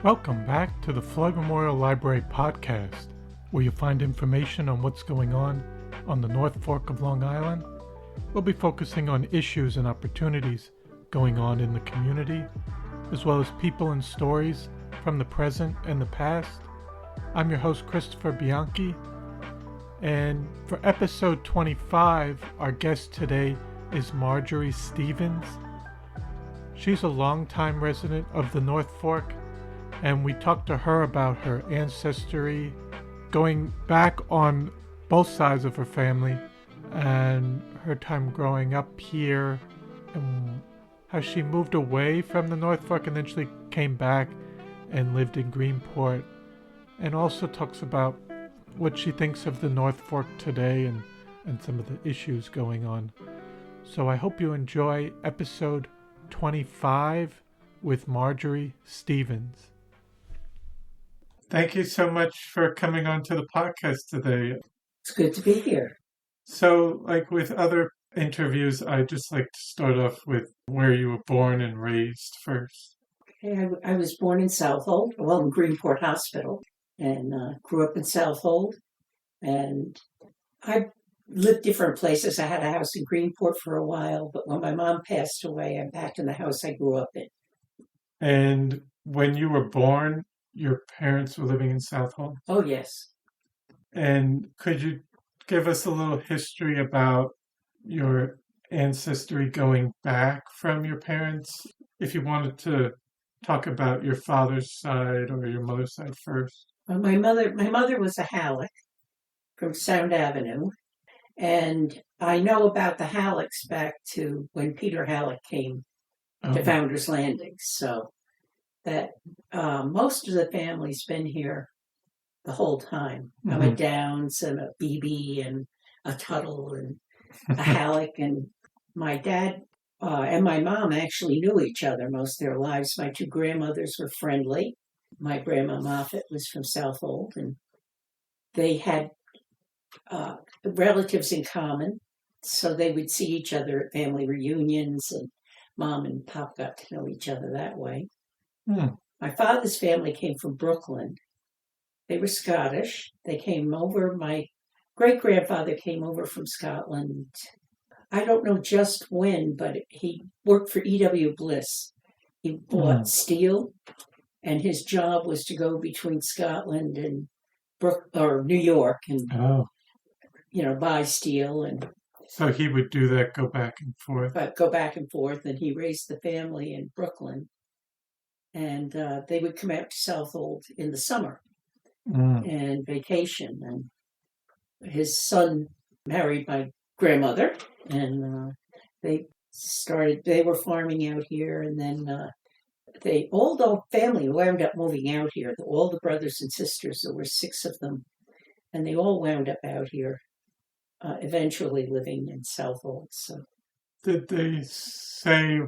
Welcome back to the Floyd Memorial Library podcast, where you find information on what's going on the North Fork of Long Island. We'll be focusing on issues and opportunities going on in the community, as well as people and stories from the present and the past. I'm your host, Christopher Bianchi, and for episode 25, our guest today is Marjory Stevens. She's a longtime resident of the North Fork, and we talked to her about her ancestry, going back on both sides of her family, and her time growing up here, and how she moved away from the North Fork and then she came back and lived in Greenport, and also talks about what she thinks of the North Fork today and some of the issues going on. So I hope you enjoy episode 25 with Marjory Stevens. Thank you so much for coming on to the podcast today. It's good to be here. So, like with other interviews, I just like to start off with where you were born and raised first. Okay, I was born in Southold, in Greenport Hospital, and grew up in Southold. And I lived different places. I had a house in Greenport for a while, but when my mom passed away, I'm back in the house I grew up in. And when you were born, your parents were living in Southold? Oh, yes. And could you give us a little history about your ancestry going back from your parents? If you wanted to talk about your father's side or your mother's side first. Well, my mother was a Halleck from Sound Avenue. And I know about the Hallecks back to when Peter Halleck came to Founders Landing. So that most of the family's been here the whole time. Mm-hmm. I'm a Downs and a BB and a Tuttle and a Halleck. And my dad and my mom actually knew each other most of their lives. My two grandmothers were friendly. My grandma Moffat was from Southold, and they had relatives in common. So they would see each other at family reunions, and Mom and Pop got to know each other that way. My father's family came from Brooklyn. They were Scottish. They came over. My great-grandfather came over from Scotland. I don't know just when, but he worked for E.W. Bliss. He bought steel, and his job was to go between Scotland and New York and, buy steel. And so he would do that, go back and forth. And he raised the family in Brooklyn. And they would come out to Southold in the summer and vacation. And his son married my grandmother, and they were farming out here. And then all the family wound up moving out here. All the brothers and sisters, there were 6 of them, and they all wound up out here, eventually living in Southold. So, did they say?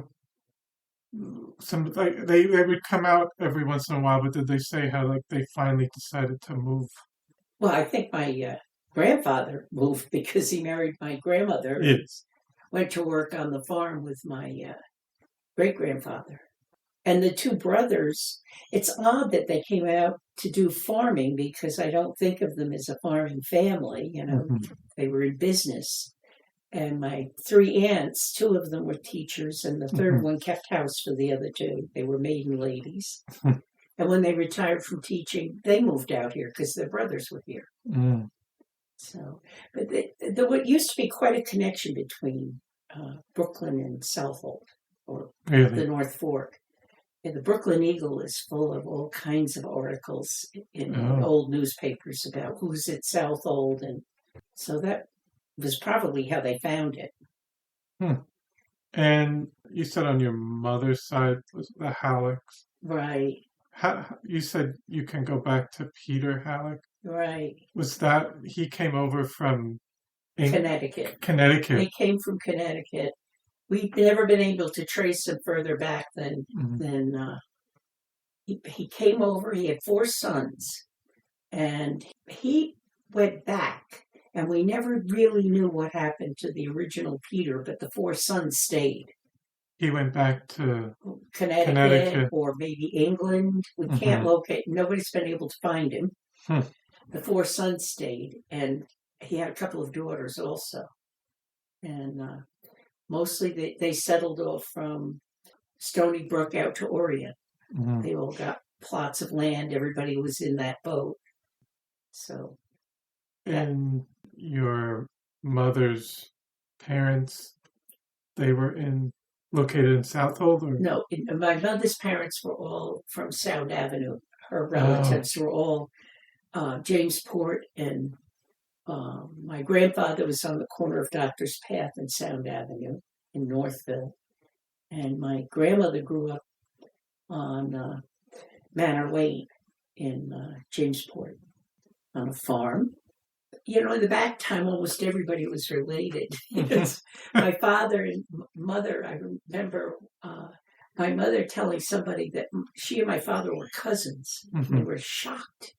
They would come out every once in a while, but did they say how they finally decided to move? Well, I think my grandfather moved because he married my grandmother. Yes. Went to work on the farm with my great-grandfather. And the 2 brothers, it's odd that they came out to do farming because I don't think of them as a farming family. They were in business. And my 3 aunts, 2 of them were teachers, and the third one kept house for the other 2. They were maiden ladies. And when they retired from teaching, they moved out here because their brothers were here. So, but there used to be quite a connection between Brooklyn and Southold, or the North Fork. And the Brooklyn Eagle is full of all kinds of articles in old newspapers about who's at Southold, and so that was probably how they found it. And you said on your mother's side was the Hallecks. Right. You said you can go back to Peter Halleck. Right. Was that he came over from Connecticut? Connecticut. He came from Connecticut. We've never been able to trace him further back than he came over. He had 4 sons, And he went back, and we never really knew what happened to the original Peter, but the four sons stayed. He went back to Connecticut or maybe England. We can't Mm-hmm. locate. Nobody's been able to find him. Hmm. The four sons stayed, and he had a couple of daughters also. And mostly they settled off from Stony Brook out to Orient. Mm-hmm. They all got plots of land. Everybody was in that boat. So, And your mother's parents, they were located in Southold, or no, my mother's parents were all from Sound Avenue. Her relatives were all Jamesport, and my grandfather was on the corner of Doctor's Path and Sound Avenue in Northville. And my grandmother grew up on Manor Lane in Jamesport on a farm. In the back time, almost everybody was related. My father and mother, I remember my mother telling somebody that she and my father were cousins. Mm-hmm. They were shocked.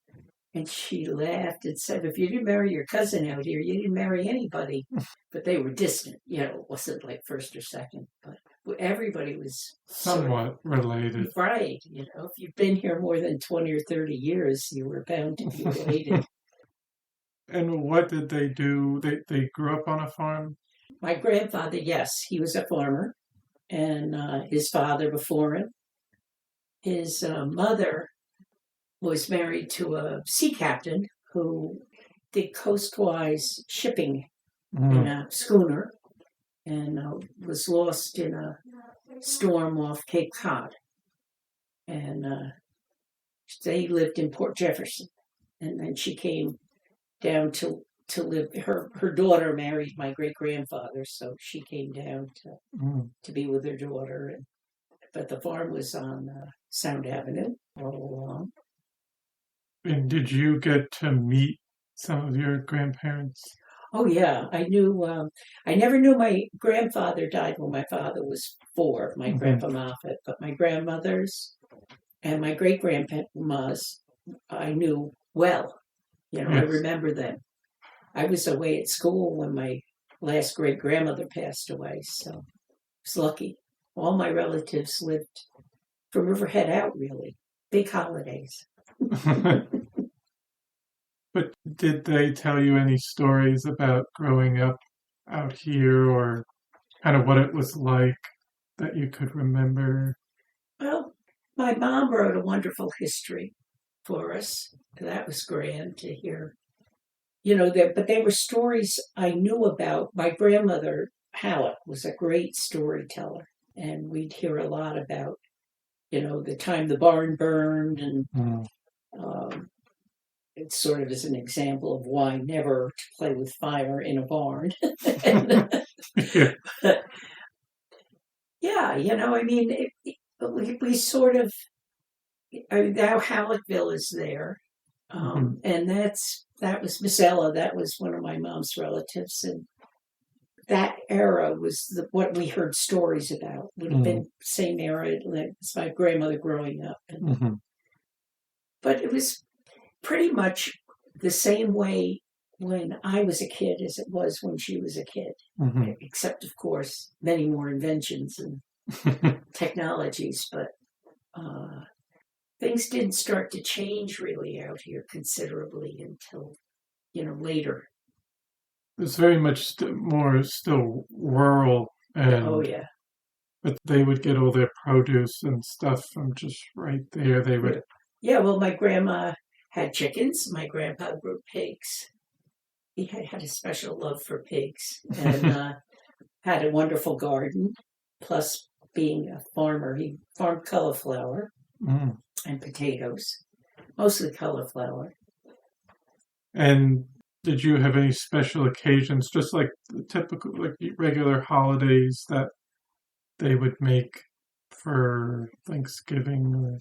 And she laughed and said, if you didn't marry your cousin out here, you didn't marry anybody. But they were distant. It wasn't like first or second. But everybody was somewhat related. Right. If you've been here more than 20 or 30 years, you were bound to be related. And what did they do? They grew up on a farm? My grandfather, yes, he was a farmer. And his father before him. His mother was married to a sea captain who did coastwise shipping in a schooner and was lost in a storm off Cape Cod. And they lived in Port Jefferson. And then she came down to live. Her daughter married my great-grandfather, so she came down to be with her daughter. But the farm was on Sound Avenue all along. And did you get to meet some of your grandparents? Oh, yeah. I never knew my grandfather died when my father was 4, my Grandpa Moffat, but my grandmothers and my great-grandmas I knew well. Yes. I remember them. I was away at school when my last great-grandmother passed away, so I was lucky. All my relatives lived from Riverhead out, really. Big holidays. But did they tell you any stories about growing up out here, or kind of what it was like that you could remember? Well, my mom wrote a wonderful history for us. That was grand to hear. But they were stories I knew about. My grandmother, Halleck, was a great storyteller, and we'd hear a lot about, the time the barn burned, and it sort of is an example of why never to play with fire in a barn. We sort of, now Halleckville is there. And that was Miss Ella. That was one of my mom's relatives. And that era was what we heard stories about. Would have been the same era as my grandmother growing up. But it was pretty much the same way when I was a kid as it was when she was a kid. Except, of course, many more inventions and technologies. But things didn't start to change really out here considerably until, later. It's very much still rural. And, oh, yeah. But they would get all their produce and stuff from just right there. They would. Yeah, well, my grandma had chickens. My grandpa grew pigs. He had a special love for pigs and had a wonderful garden. Plus, being a farmer, he farmed cauliflower and potatoes, mostly cauliflower. And did you have any special occasions, just like the typical, like regular holidays that they would make for Thanksgiving? Or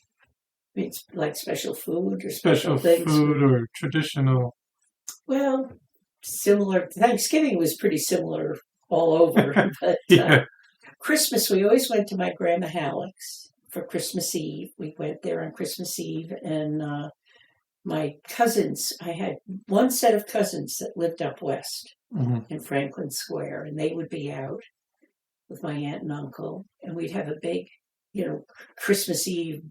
It's like special food or special things? Food or traditional? Well, similar. Thanksgiving was pretty similar all over. But Christmas, we always went to my Grandma Halleck's for Christmas Eve. We went there on Christmas Eve, and my cousins, I had one set of cousins that lived up west in Franklin Square, and they would be out with my aunt and uncle, and we'd have a big, Christmas Eve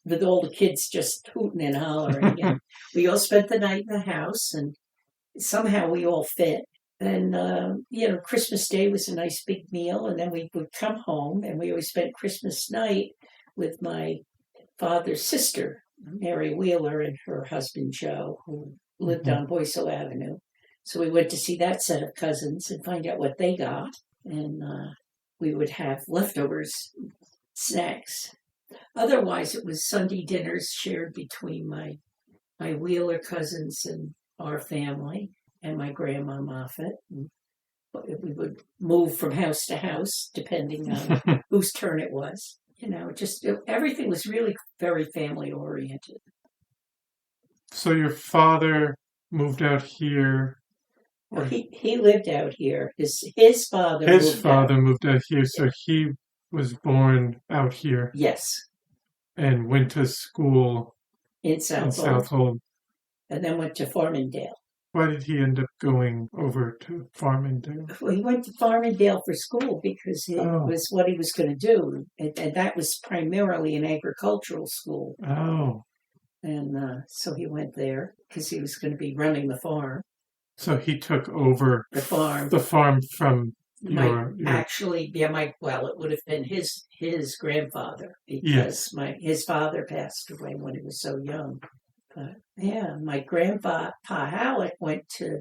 with all the kids just hooting and hollering. And we all spent the night in the house, and somehow we all fit. And, Christmas Day was a nice big meal, and then we would come home, and we always spent Christmas night with my father's sister, Mary Wheeler, and her husband, Joe, who lived on Boyceville Avenue. So we went to see that set of cousins and find out what they got. And we would have leftovers, snacks. Otherwise, it was Sunday dinners shared between my Wheeler cousins and our family and my grandma Moffat. We would move from house to house depending on whose turn it was. Everything was really very family oriented. So your father moved out here. Well, he lived out here. His father. Moved out here, so he was born out here. Yes. And went to school in Southold. And then went to Farmingdale. Why did he end up going over to Farmingdale? Well, he went to Farmingdale for school because it was what he was going to do. And that was primarily an agricultural school. Oh. And so he went there because he was going to be running the farm. So he took over the farm from it would have been his grandfather because his father passed away when he was so young. But yeah, my grandpa Halleck went to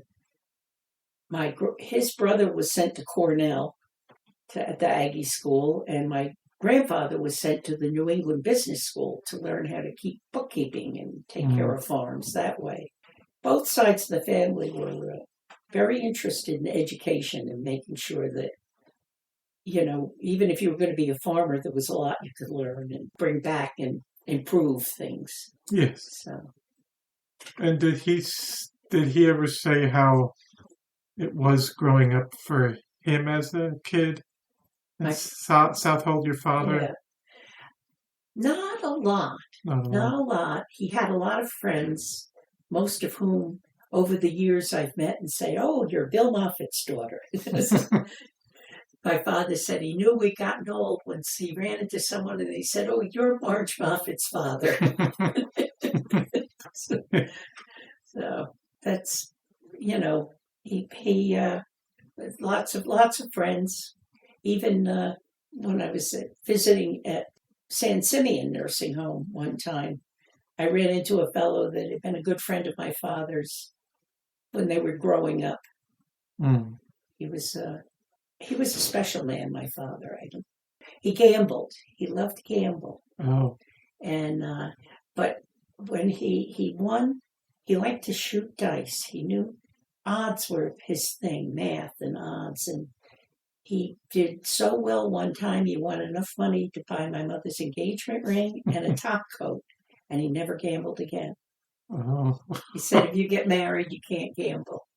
his brother was sent to Cornell at the Aggie school, and my grandfather was sent to the New England Business School to learn how to keep bookkeeping and take care of farms that way. Both sides of the family were very interested in education and making sure that, even if you were going to be a farmer, there was a lot you could learn and bring back and improve things. Yes. So. And did he ever say how it was growing up for him as a kid? Southold, your father? Yeah. Not a lot. Not a lot. He had a lot of friends, most of whom over the years I've met and say, "Oh, you're Bill Moffat's daughter." My father said he knew we'd gotten old once he ran into someone and they said, "Oh, you're Marge Moffat's father." So that's, he lots of friends. Even when I was visiting at San Simeon nursing home one time, I ran into a fellow that had been a good friend of my father's when they were growing up. He was a special man, my father. He gambled. He loved to gamble. Oh. And but when he won, he liked to shoot dice. He knew odds were his thing, math and odds. And he did so well one time, he won enough money to buy my mother's engagement ring and a top coat. And he never gambled again. Oh. He said, if you get married, you can't gamble.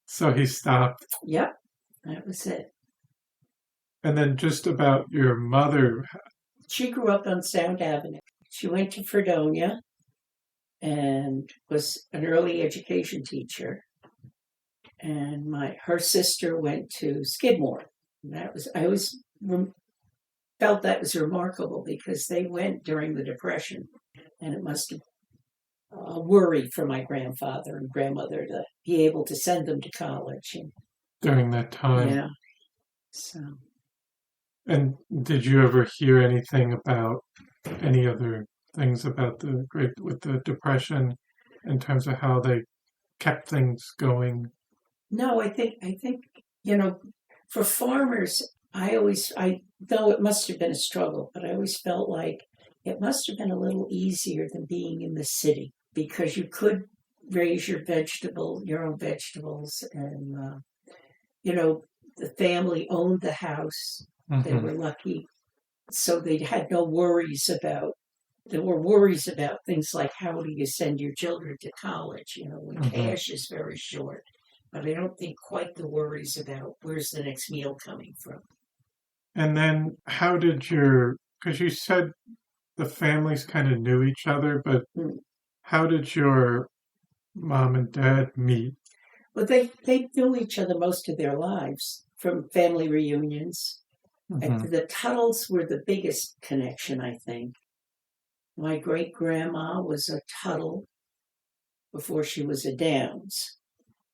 So he stopped. Yep, that was it. And then just about your mother. She grew up on Sound Avenue. She went to Fredonia and was an early education teacher. And her sister went to Skidmore. And I always felt that was remarkable because they went during the Depression. And it must have been a worry for my grandfather and grandmother to be able to send them to college. During that time. Yeah. So. And did you ever hear anything about any other things about the Depression in terms of how they kept things going? No, I think, for farmers, though it must have been a struggle, but I always felt like it must have been a little easier than being in the city because you could raise your own vegetables, and, the family owned the house. Mm-hmm. They were lucky. So they had no worries there were worries about things like how do you send your children to college, when cash is very short. But I don't think quite the worries about where's the next meal coming from. And then how did because you said the families kind of knew each other, but How did your mom and dad meet? Well, they knew each other most of their lives from family reunions. Mm-hmm. The Tuttles were the biggest connection, I think. My great grandma was a Tuttle before she was a Downs,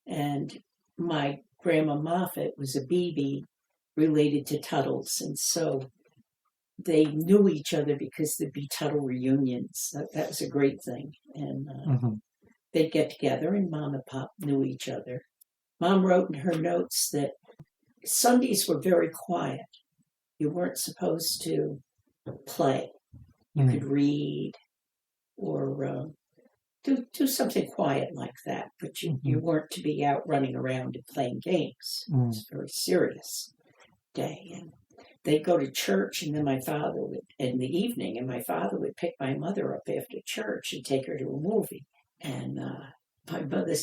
and my grandma Moffat was a BB related to Tuttles, and so they knew each other because there'd be Tuttle reunions. That was a great thing, and Mm-hmm. they'd get together, and Mom and Pop knew each other. Mom wrote in her notes that Sundays were very quiet. You weren't supposed to play. You could read or do something quiet like that, but you weren't to be out running around and playing games. It was a very serious day. And they'd go to church, and then my father would, in the evening, and my father would pick my mother up after church and take her to a movie. And my mother,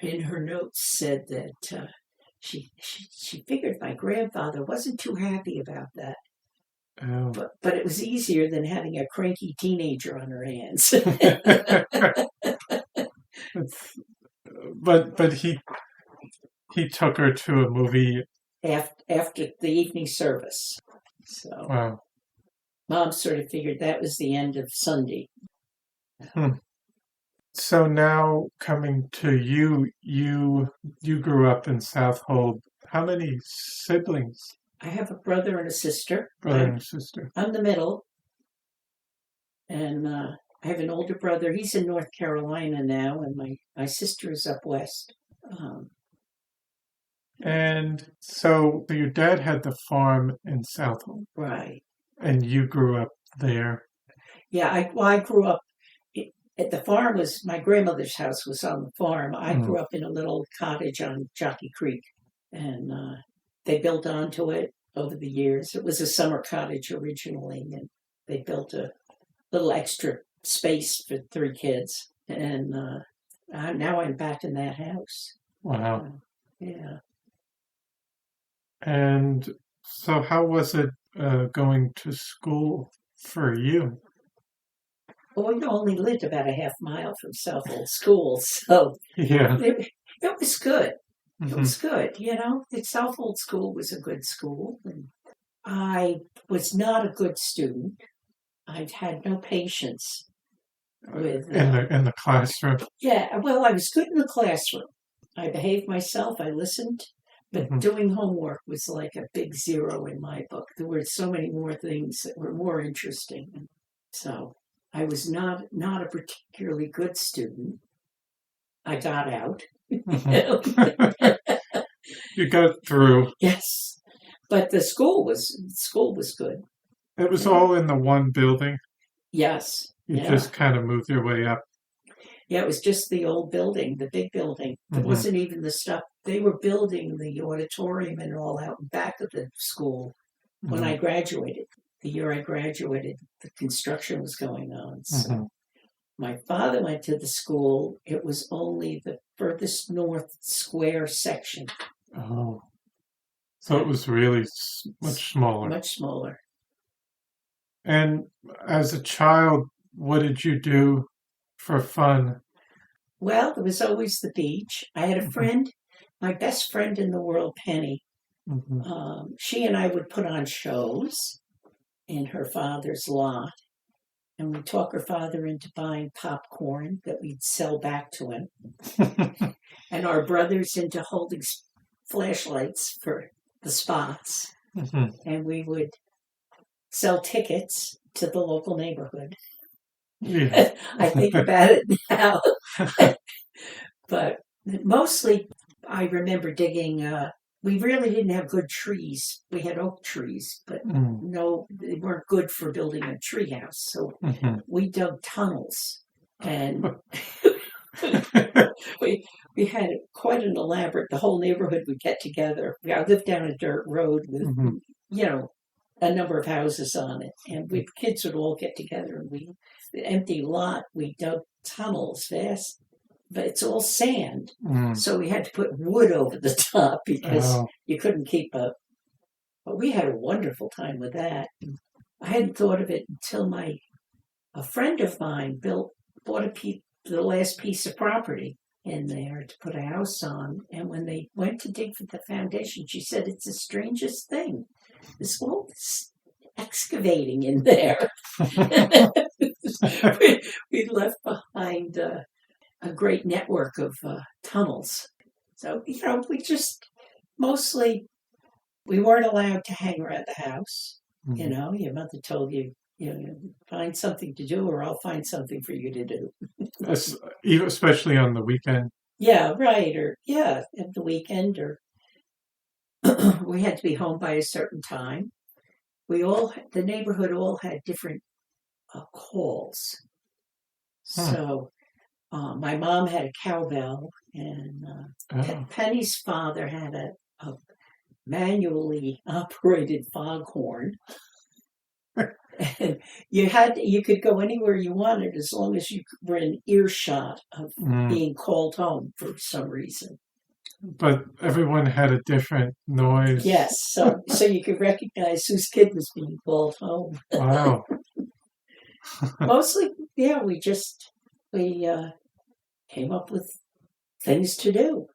in her notes, said that she figured my grandfather wasn't too happy about that. Oh. But it was easier than having a cranky teenager on her hands. But he took her to a movie after the evening service. So wow. Mom sort of figured that was the end of Sunday. So now coming to you grew up in Southold. How many siblings? I have a brother and a sister. Brother and sister. I'm the middle. And I have an older brother. He's in North Carolina now, and my sister is up west. And so your dad had the farm in Southold. Right. And you grew up there. Yeah, I grew up at the farm. Was my grandmother's house was on the farm. I grew up in a little cottage on Jockey Creek, and they built onto it over the years. It was a summer cottage originally, and they built a little extra space for 3 kids. And now I'm back in that house. Wow. Yeah. And so how was it going to school for you? Well, we only lived about a half mile from Southold School, so yeah, it was good. Mm-hmm. It was good, The Southold School was a good school, and I was not a good student. I had no patience with in the classroom. Yeah, well, I was good in the classroom. I behaved myself. I listened, but doing homework was like a big 0 in my book. There were so many more things that were more interesting, so I was not a particularly good student. I got out. You got through. Yes, but the school was good. It was all in the one building. Yes, you just kind of moved your way up. Yeah, it was just the old building, the big building. It wasn't even the stuff. They were building the auditorium and all out back of the school when I graduated. The year I graduated, the construction was going on. So my father went to the school. It was only the furthest north square section. Oh. So it was really much smaller. Much smaller. And as a child, what did you do for fun? Well, there was always the beach. I had a friend, my best friend in the world, Penny. She and I would put on shows in her father's lot, and we'd talk her father into buying popcorn that we'd sell back to him, and our brothers into holding flashlights for the spots, and we would sell tickets to the local neighborhood. Yeah. I think about it now. But mostly I remember digging, we really didn't have good trees. We had oak trees, but no, they weren't good for building a tree house. So we dug tunnels, and we had quite an elaborate, the whole neighborhood would get together. I lived down a dirt road with, a number of houses on it, and kids would all get together, and the empty lot, we dug tunnels fast, but it's all sand. So we had to put wood over the top because you couldn't keep up. But we had a wonderful time with that. I hadn't thought of it until a friend of mine bought a the last piece of property in there to put a house on. And when they went to dig for the foundation, she said, it's the strangest thing. There's all this excavating in there. we left behind a great network of tunnels. So, we just mostly, we weren't allowed to hang around the house. Mm-hmm. Your mother told you, find something to do or I'll find something for you to do. Especially on the weekend. Yeah, right. Or, at the weekend, or we had to be home by a certain time. The neighborhood all had different calls. So my mom had a cowbell, and Penny's father had a manually operated foghorn. And you could go anywhere you wanted as long as you were in earshot of being called home for some reason. But everyone had a different noise. Yes, so you could recognize whose kid was being called home. Wow. Mostly, we came up with things to do.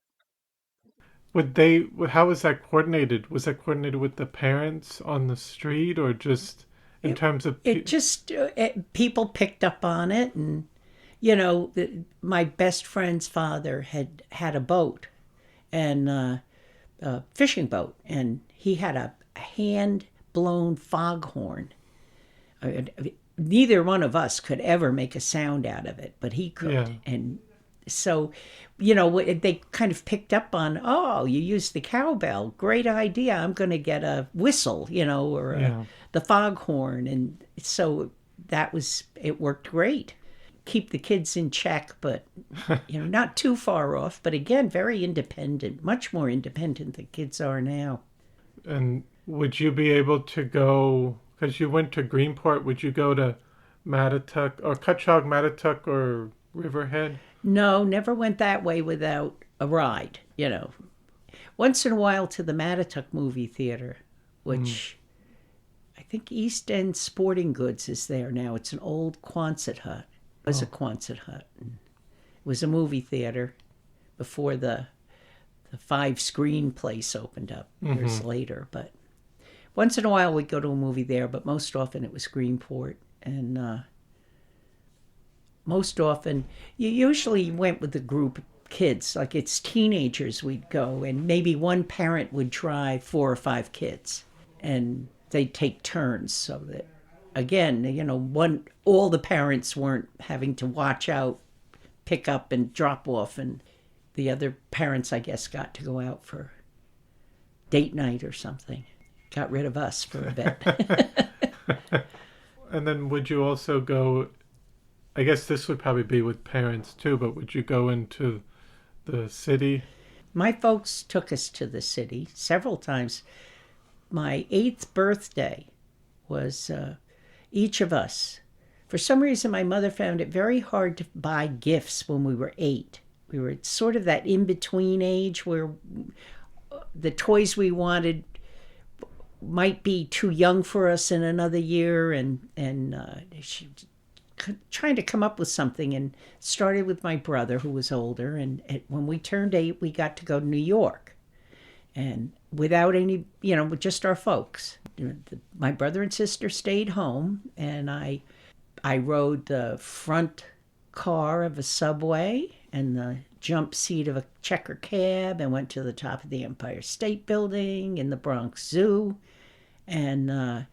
How was that coordinated? Was that coordinated with the parents on the street, or just in terms of... people picked up on it, and, my best friend's father had a boat, and a fishing boat, and he had a hand-blown foghorn. Neither one of us could ever make a sound out of it, but he could. Yeah. And so, they kind of picked up on, you used the cowbell. Great idea. I'm going to get a whistle, or the foghorn. And so it worked great. Keep the kids in check, but, not too far off. But again, very independent, much more independent than kids are now. And would you be able to go, because you went to Greenport, would you go to Mattituck or Cutchogue, Mattituck, or Riverhead? No, never went that way without a ride, Once in a while to the Mattituck movie theater, which I think East End Sporting Goods is there now. It's an old Quonset hut. It was a Quonset hut. It was a movie theater before the 5-screen place opened up years later. But once in a while we'd go to a movie there, but most often it was Greenport. And most often, you usually went with a group of kids. Like it's teenagers we'd go, and maybe one parent would drive 4 or 5 kids, and they'd take turns so that, again, all the parents weren't having to watch out, pick up and drop off, and the other parents, I guess, got to go out for date night or something. Got rid of us for a bit. And then would you also go, I guess this would probably be with parents too, but would you go into the city? My folks took us to the city several times. My 8th birthday was each of us. For some reason, my mother found it very hard to buy gifts when we were 8. We were sort of that in-between age where the toys we wanted might be too young for us in another year, and she trying to come up with something, and started with my brother, who was older, and when we turned 8 we got to go to New York, and without any, with just our folks. My brother and sister stayed home, and I rode the front car of a subway and the jump seat of a checker cab, and went to the top of the Empire State Building and the Bronx Zoo, and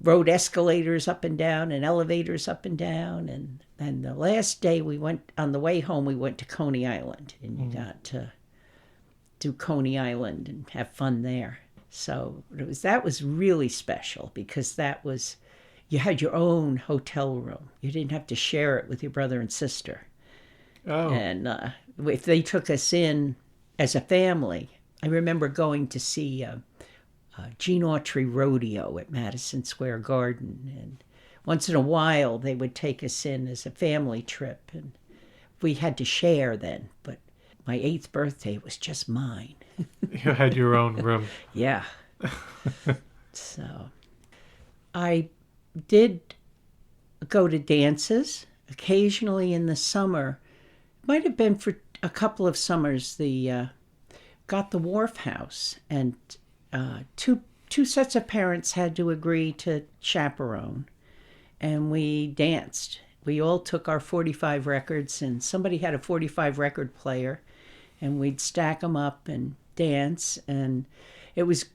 rode escalators up and down and elevators up and down. And the last day on the way home, we went to Coney Island, and you got to do Coney Island and have fun there. So that was really special, because you had your own hotel room. You didn't have to share it with your brother and sister. Oh. And if they took us in as a family, I remember going to see Gene Autry Rodeo at Madison Square Garden, and once in a while they would take us in as a family trip, and we had to share then. But my 8th birthday was just mine. You had your own room. Yeah. So I did go to dances. occasionally in the summer, might have been for a couple of summers, got the Wharf House, and two sets of parents had to agree to chaperone, and we danced. We all took our 45 records, and somebody had a 45 record player, and we'd stack them up and dance, and it was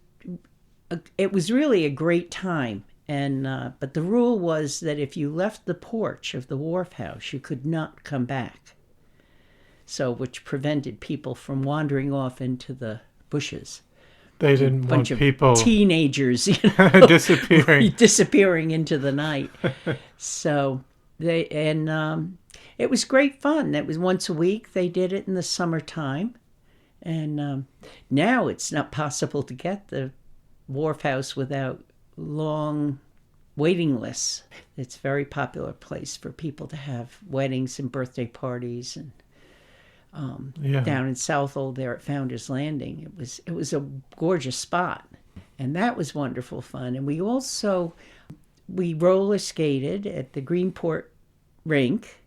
really a great time. And but the rule was that if you left the porch of the Wharf House, you could not come back. So, which prevented people from wandering off into the bushes. They didn't want people teenagers, disappearing into the night. So it was great fun. It was once a week. They did it in the summertime, and now it's not possible to get the Wharf House without long waiting lists. It's a very popular place for people to have weddings and birthday parties, and down in Southold there at Founder's Landing. It was a gorgeous spot, and that was wonderful fun. And we roller skated at the Greenport rink,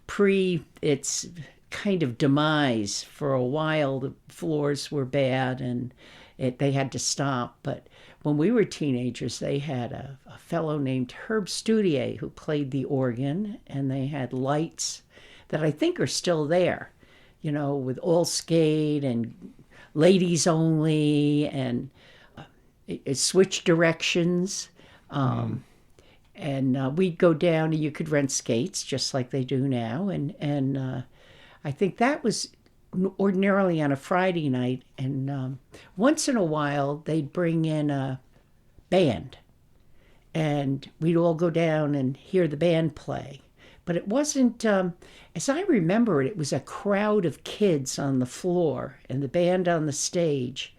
pre its kind of demise. For a while the floors were bad and they had to stop, but when we were teenagers, they had a fellow named Herb Studier who played the organ, and they had lights that I think are still there, with all skate and ladies only, and it switched directions. And we'd go down, and you could rent skates just like they do now. And I think that was ordinarily on a Friday night, and once in a while they'd bring in a band, and we'd all go down and hear the band play. But it wasn't, as I remember it was a crowd of kids on the floor and the band on the stage.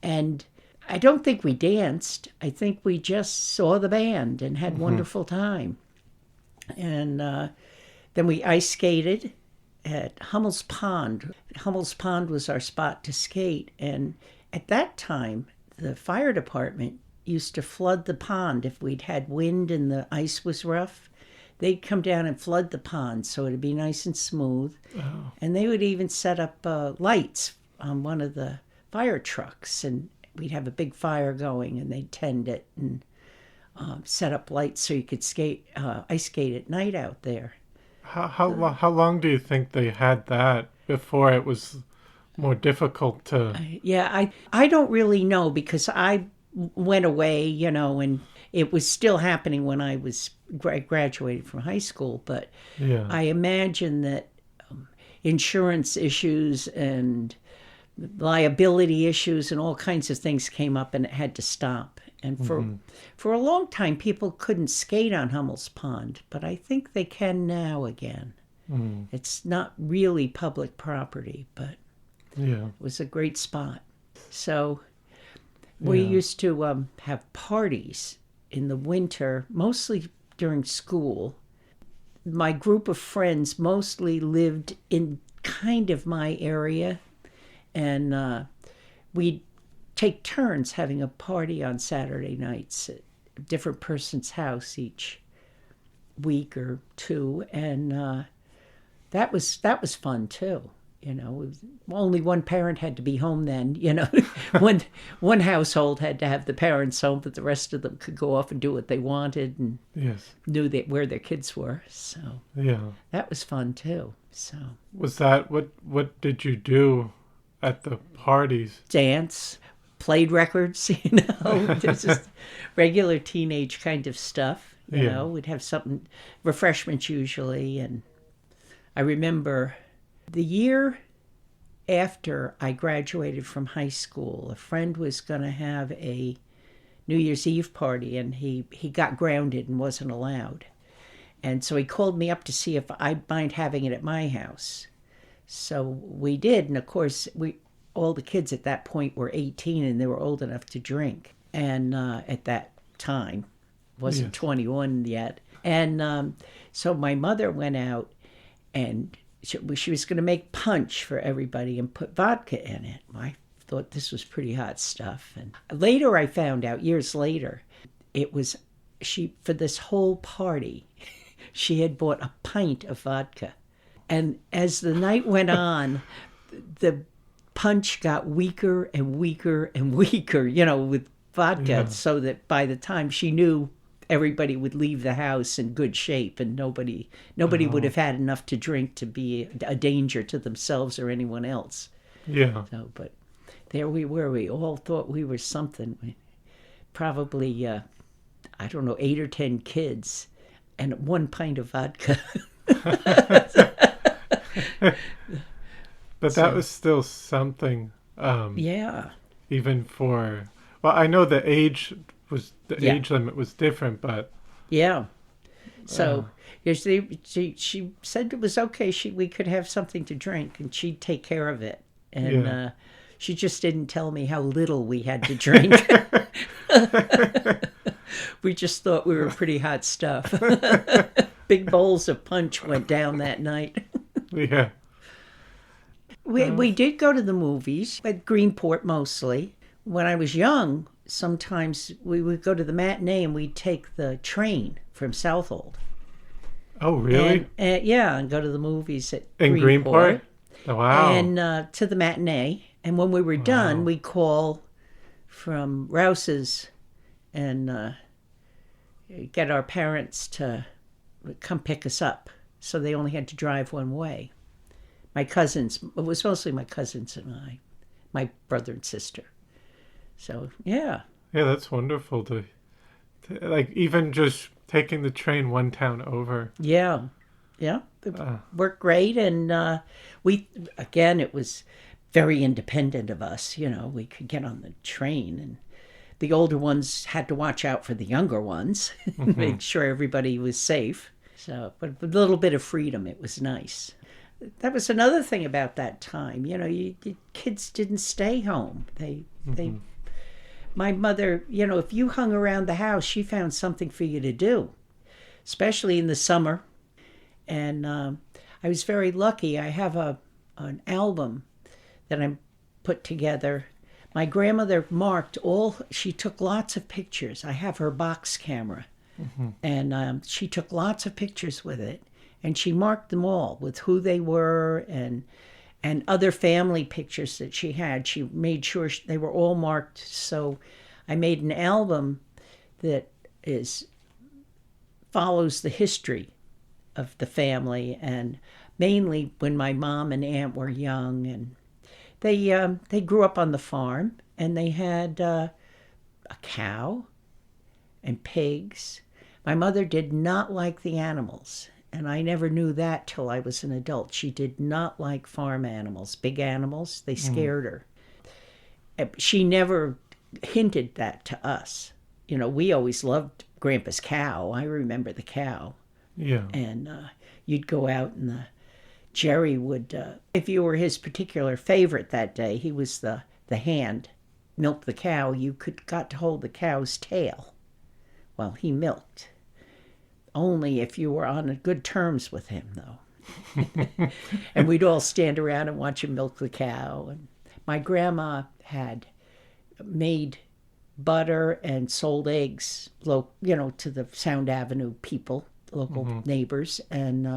And I don't think we danced. I think we just saw the band and had wonderful time. And then we ice skated at Hummel's Pond. Hummel's Pond was our spot to skate. And at that time, the fire department used to flood the pond if we'd had wind and the ice was rough. They'd come down and flood the pond so it'd be nice and smooth. Oh. And they would even set up lights on one of the fire trucks, and we'd have a big fire going, and they'd tend it and set up lights so you could ice skate at night out there. How long do you think they had that before it was more difficult to... I don't really know, because I went away, and it was still happening when I was graduated from high school. But I imagine that insurance issues and liability issues and all kinds of things came up, and it had to stop. And for a long time, people couldn't skate on Hummel's Pond, but I think they can now again. It's not really public property, but it was a great spot. So we used to have parties in the winter, mostly during school. My group of friends mostly lived in kind of my area, and we'd take turns having a party on Saturday nights at a different person's house each week or two, and that was fun too. Only one parent had to be home then. One household had to have the parents home, but the rest of them could go off and do what they wanted, and knew where their kids were. So that was fun too. So was that what did you do at the parties? Dance, played records. There's just regular teenage kind of stuff. We'd have something, refreshments usually, and I remember. The year after I graduated from high school, a friend was going to have a New Year's Eve party, and he got grounded and wasn't allowed. And so he called me up to see if I'd mind having it at my house. So we did, and of course, all the kids at that point were 18, and they were old enough to drink. And at that time, wasn't 21 yet. And so my mother went out, and she was going to make punch for everybody and put vodka in it. I thought this was pretty hot stuff. And later I found out, years later, it was for this whole party, she had bought a pint of vodka. And as the night went on, the punch got weaker and weaker and weaker, with vodka, Yeah. so that by the time she knew, everybody would leave the house in good shape, and nobody would have had enough to drink to be a danger to themselves or anyone else. Yeah. So, but there we were. We all thought we were something. Probably, I don't know, 8 or 10 kids and 1 pint of vodka. But that was still something. Yeah. Even for, well, I know the age limit was different, but Yeah. So she said it was okay. We could have something to drink, and she'd take care of it. And she just didn't tell me how little we had to drink. We just thought we were pretty hot stuff. Big bowls of punch went down that night. yeah. We did go to the movies at Greenport mostly. When I was young, sometimes we would go to the matinee and we'd take the train from Southold. Oh, really? And go to the movies at In Greenport? Oh, wow. And to the matinee. And when we were done, we'd call from Rouse's and get our parents to come pick us up. So they only had to drive one way. My cousins, it was mostly my cousins and my brother and sister. So, yeah. Yeah, that's wonderful to like, even just taking the train one town over. Yeah. Yeah. It worked great. And it was very independent of us. We could get on the train, and the older ones had to watch out for the younger ones, make sure everybody was safe. So, but a little bit of freedom, it was nice. That was another thing about that time. Kids didn't stay home. My mother, if you hung around the house, she found something for you to do, especially in the summer. And I was very lucky. I have an album that I put together. My grandmother she took lots of pictures. I have her box camera. And she took lots of pictures with it. And she marked them all with who they were and other family pictures that she had. She made sure they were all marked. So I made an album that follows the history of the family, and mainly when my mom and aunt were young, and they grew up on the farm, and they had a cow and pigs. My mother did not like the animals. And I never knew that till I was an adult. She did not like farm animals, big animals. They scared her. She never hinted that to us. We always loved Grandpa's cow. I remember the cow. Yeah. And you'd go out, and Jerry would, if you were his particular favorite that day, he was the hand, milked the cow. You got to hold the cow's tail while he milked. Only if you were on good terms with him, though. And we'd all stand around and watch him milk the cow. And my grandma had made butter and sold eggs, to the Sound Avenue people, local neighbors. And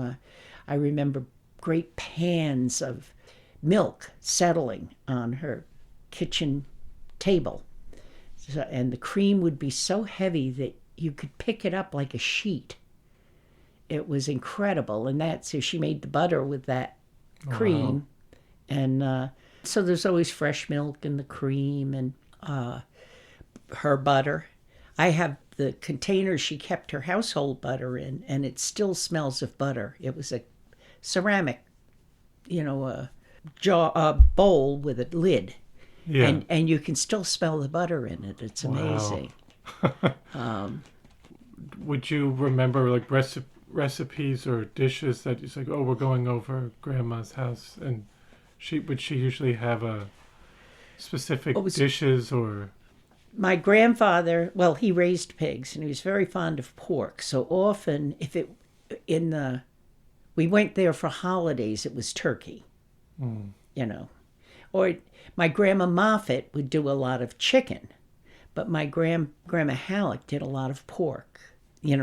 I remember great pans of milk settling on her kitchen table. And the cream would be so heavy that you could pick it up like a sheet. It was incredible. And so she made the butter with that cream. Wow. And so there's always fresh milk in the cream and her butter. I have the container she kept her household butter in, and it still smells of butter. It was a ceramic, a bowl with a lid. Yeah. And you can still smell the butter in it. It's amazing. Wow. Would you remember like recipes or dishes that it's like, oh, we're going over Grandma's house, and would she usually have a specific dishes or? My grandfather, well, he raised pigs, and he was very fond of pork. So often, we went there for holidays, it was turkey, Or my Grandma Moffat would do a lot of chicken, but my Grandma Halleck did a lot of pork.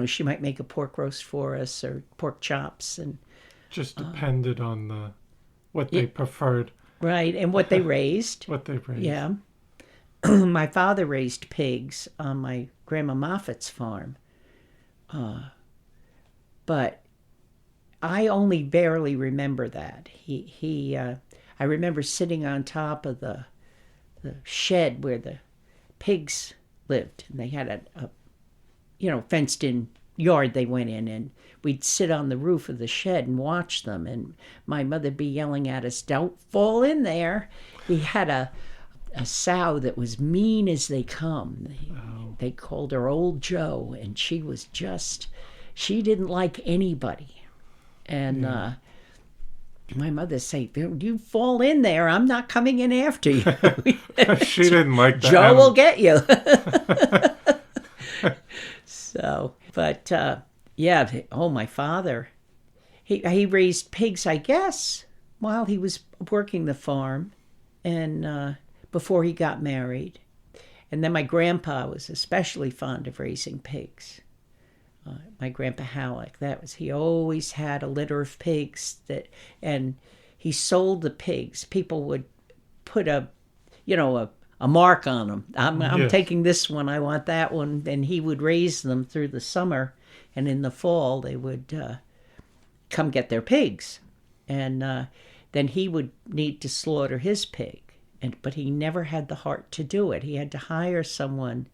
she might make a pork roast for us or pork chops. And just depended on what they preferred. right, and what they raised. What they raised. Yeah. My father raised pigs on my Grandma Moffat's farm. But I only barely remember that. I remember sitting on top of the shed where the pigs lived. And they had a fenced-in yard they went in, and we'd sit on the roof of the shed and watch them. And my mother'd be yelling at us, "Don't fall in there." He had a sow that was mean as they come. They called her Old Joe, and she didn't like anybody. And my mother say, "You fall in there, I'm not coming in after you." She didn't like that. Joe will get you. So, but my father, he raised pigs, I guess, while he was working the farm, and before he got married. And then my grandpa was especially fond of raising pigs. My grandpa Halleck, he always had a litter of pigs and he sold the pigs. People would put a mark on them. I'm taking this one, I want that one. And he would raise them through the summer, and in the fall they would come get their pigs. And then he would need to slaughter his pig. But he never had the heart to do it. He had to hire someone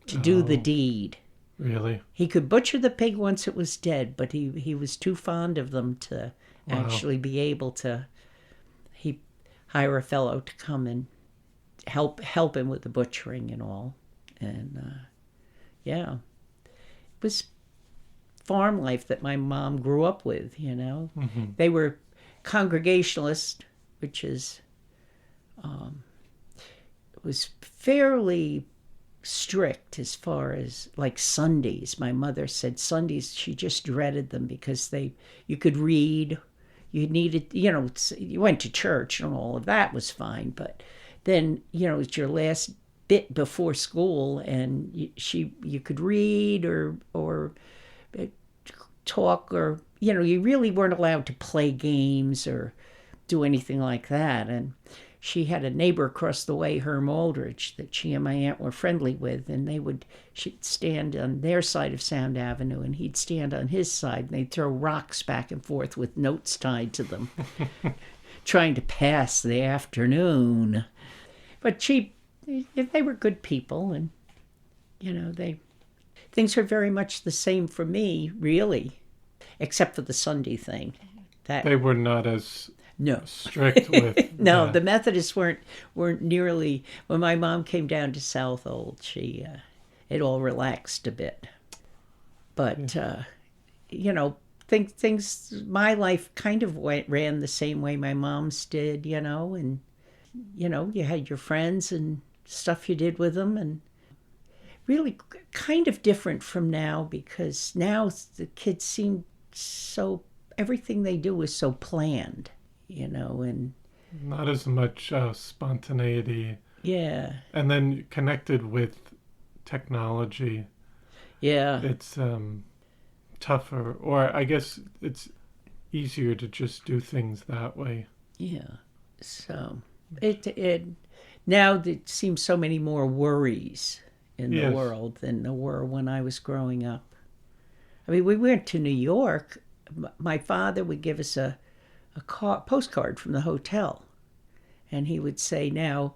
to do the deed. Really? He could butcher the pig once it was dead, but he was too fond of them to actually be able to. He hire a fellow to come and help him with the butchering and all. And it was farm life that my mom grew up with. Mm-hmm. They were Congregationalist, which is was fairly strict as far as like Sundays. My mother said Sundays she just dreaded them because you could read, you needed, you went to church and all of that was fine, but then it's your last bit before school, and you could read or talk, or you really weren't allowed to play games or do anything like that. And she had a neighbor across the way, Herm Aldrich, that she and my aunt were friendly with, and she'd stand on their side of Sound Avenue, and he'd stand on his side, and they'd throw rocks back and forth with notes tied to them, trying to pass the afternoon. But they were good people, and things were very much the same for me, really, except for the Sunday thing. They were not as No. strict with No, that. the Methodists weren't nearly. When my mom came down to Southold, it all relaxed a bit. But things. My life kind of ran the same way my mom's did. And you had your friends and stuff you did with them, and really kind of different from now, because now the kids seem so. Everything they do is so planned. And not as much spontaneity. Yeah. And then connected with technology. Yeah. It's tougher, or I guess it's easier to just do things that way. Yeah. So it now there seems so many more worries in the world than there were when I was growing up. I mean, we went to New York. My father would give us a postcard from the hotel, and he would say, "Now,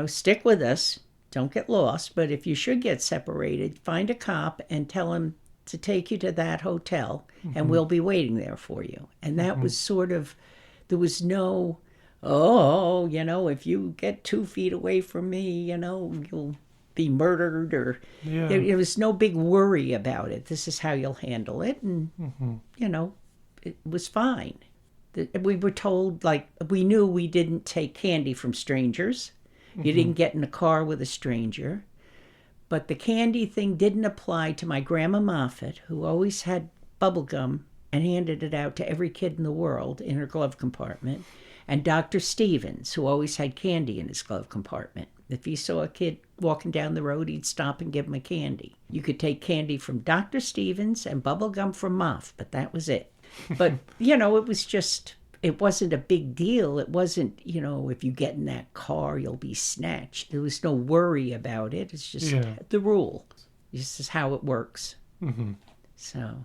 stick with us, don't get lost, but if you should get separated, find a cop and tell him to take you to that hotel, and we'll be waiting there for you." And that was sort of, there was no, if you get 2 feet away from me, you'll be murdered, or there was no big worry about it. This is how you'll handle it, and it was fine. We were told, we knew we didn't take candy from strangers. You didn't get in a car with a stranger. But the candy thing didn't apply to my Grandma Moffat, who always had bubble gum and handed it out to every kid in the world in her glove compartment, and Dr. Stevens, who always had candy in his glove compartment. If he saw a kid walking down the road, he'd stop and give him a candy. You could take candy from Dr. Stevens and bubble gum from Moff, but that was it. But, it was just, it wasn't a big deal. It wasn't, if you get in that car, you'll be snatched. There was no worry about it. It's just the rule. This is how it works. Mm-hmm. So.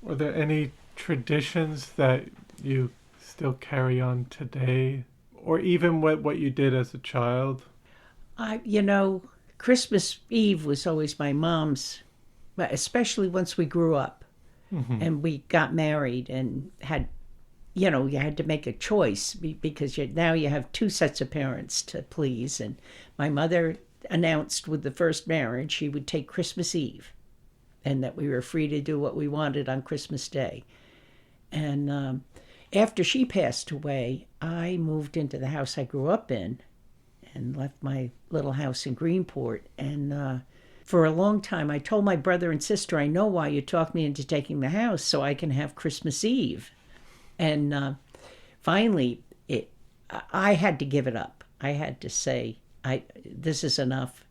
Are there any traditions that you still carry on today? Or even what you did as a child? Christmas Eve was always my mom's, especially once we grew up and we got married and had, you had to make a choice because now you have two sets of parents to please. And my mother announced with the first marriage she would take Christmas Eve and that we were free to do what we wanted on Christmas Day. And after she passed away, I moved into the house I grew up in and left my little house in Greenport. And for a long time, I told my brother and sister, I know why you talked me into taking the house, so I can have Christmas Eve. And finally, I had to give it up. I had to say, this is enough.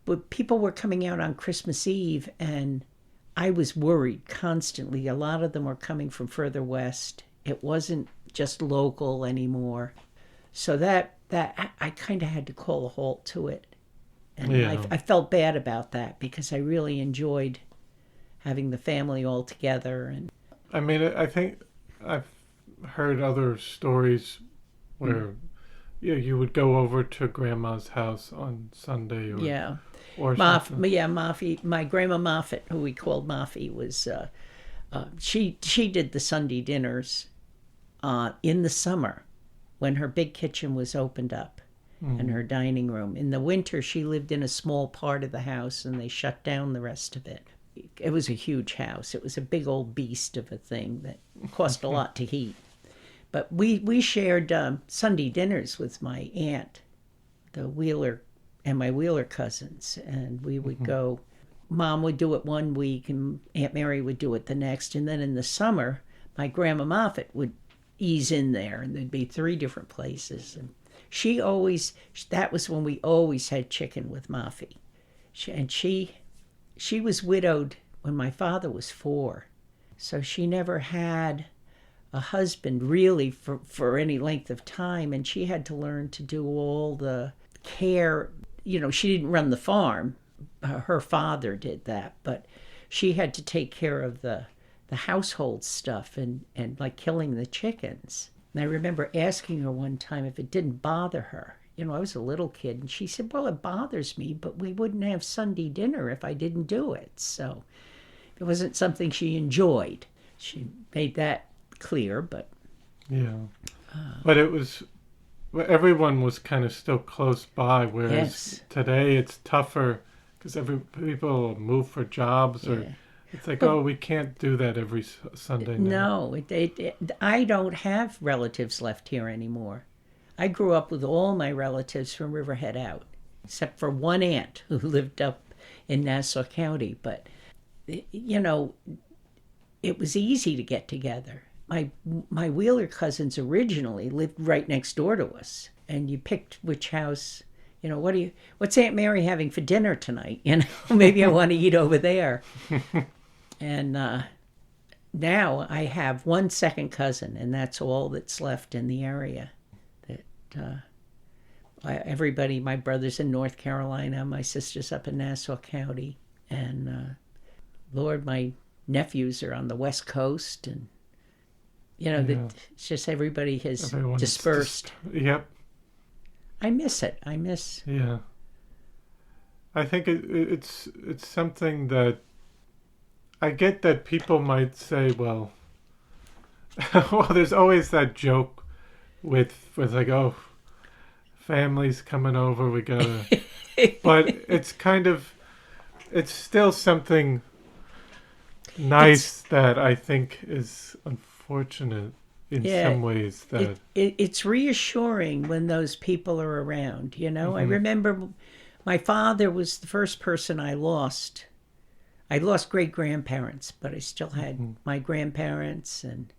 But people were coming out on Christmas Eve, and I was worried constantly. A lot of them were coming from further west. It wasn't just local anymore. So that I kind of had to call a halt to it. And I felt bad about that because I really enjoyed having the family all together. And I mean, I think I've heard other stories where you would go over to Grandma's house on Sunday or something. Moffy, my grandma Moffat, who we called Moffy, was she did the Sunday dinners in the summer when her big kitchen was opened up and her dining room. In the winter, she lived in a small part of the house and they shut down the rest of it. It was a huge house. It was a big old beast of a thing that cost a lot to heat. But we shared Sunday dinners with my aunt, the Wheeler, and my Wheeler cousins. And we would go, Mom would do it one week and Aunt Mary would do it the next. And then in the summer, my Grandma Moffat would ease in there and there'd be 3 different places. And that was when we always had chicken with Moffy. She was widowed when my father was 4. So she never had a husband really for any length of time. And she had to learn to do all the care. She didn't run the farm. Her father did that. But she had to take care of the household stuff and like killing the chickens. And I remember asking her one time if it didn't bother her. I was a little kid, and she said, well, it bothers me, but we wouldn't have Sunday dinner if I didn't do it. So it wasn't something she enjoyed. She made that clear, but... Yeah. But everyone was kind of still close by, whereas today it's tougher because people move for jobs or... It's like, we can't do that every Sunday night. No, I don't have relatives left here anymore. I grew up with all my relatives from Riverhead out, except for one aunt who lived up in Nassau County. But, it was easy to get together. My Wheeler cousins originally lived right next door to us, and you picked which house. What's Aunt Mary having for dinner tonight? Maybe I want to eat over there. And now I have one second cousin, and that's all that's left in the area. Everybody, my brother's in North Carolina, my sister's up in Nassau County, and Lord, my nephews are on the West Coast, and it's just everybody has dispersed. Yep. I miss it. Yeah. I think it's something that I get that people might say, well, there's always that joke with like, family's coming over, we gotta, but it's still something nice that I think is unfortunate in some ways. That it's reassuring when those people are around, I remember my father was the first person I lost. I lost great-grandparents, but I still had my grandparents, and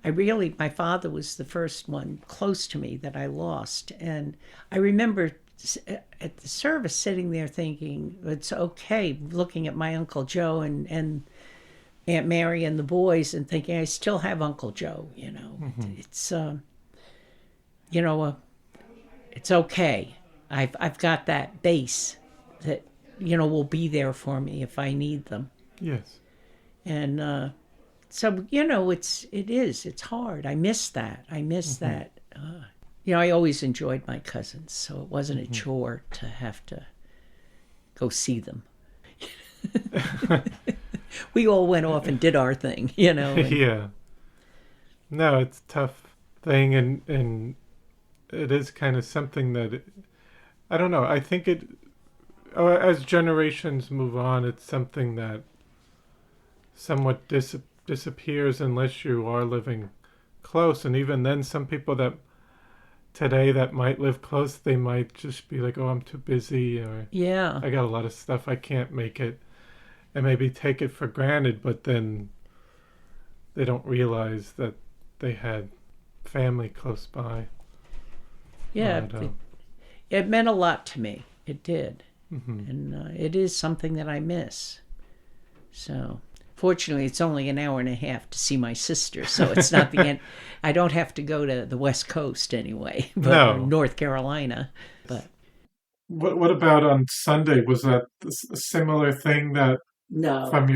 my father was the first one close to me that I lost. And I remember at the service sitting there thinking, it's okay, looking at my Uncle Joe and Aunt Mary and the boys and thinking, I still have Uncle Joe, you know. It's, you know, it's okay. I've got that base that, you know, will be there for me if I need them. Yes. And so, you know, it's hard. I miss that. I miss that. You know, I always enjoyed my cousins, so it wasn't a chore to have to go see them. We all went off and did our thing, you know. Yeah. No, it's a tough thing, and it is kind of something that, I don't know, I think as generations move on, it's something that somewhat disappears unless you are living close. And even then, some people that today that might live close, they might just be like, oh, I'm too busy, or Yeah. I got a lot of stuff, I can't make it, and maybe take it for granted, but then they don't realize that they had family close by. Yeah, But, it meant a lot to me. It did. mhm. And it is something that I miss. So, fortunately, it's only an hour and a half to see my sister, so it's not the end. I don't have to go to the West Coast anyway, but No. North Carolina. But What about on Sunday? Was that a similar thing that No, from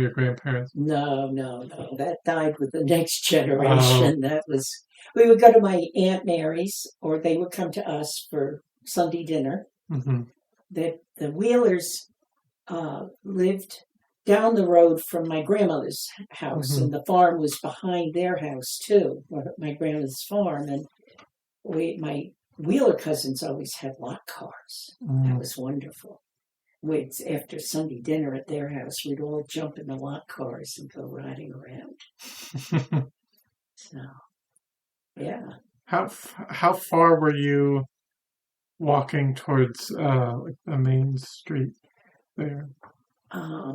your grandparents? no. That died with the next generation. That was, we would go to my Aunt Mary's, or they would come to us for Sunday dinner. Mm-hmm. The Wheelers lived down the road from my grandmother's house, and the farm was behind their house too, my grandmother's farm. And my Wheeler cousins always had lot cars. That was wonderful. After Sunday dinner at their house, we'd all jump in the lot cars and go riding around. So, yeah. How far were you walking towards like the main street there? Our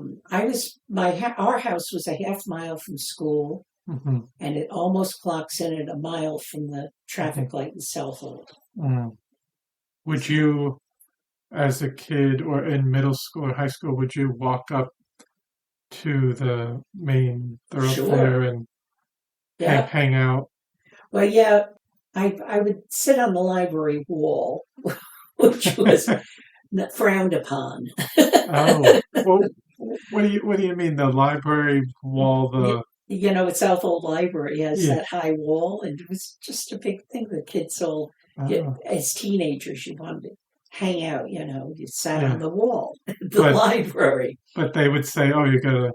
house was a half mile from school, and it almost clocks in at a mile from the traffic light in Southold. Would you, as a kid or in middle school or high school, would you walk up to the main thoroughfare and hang out? Well, yeah, I would sit on the library wall, which was frowned upon. Oh, well, what do you mean, the library wall? You know, it's Southold Library has that high wall, and it was just a big thing. The kids all, as teenagers, you wanted to hang out. You know, you sat on the wall, library. But they would say, "Oh, you gotta."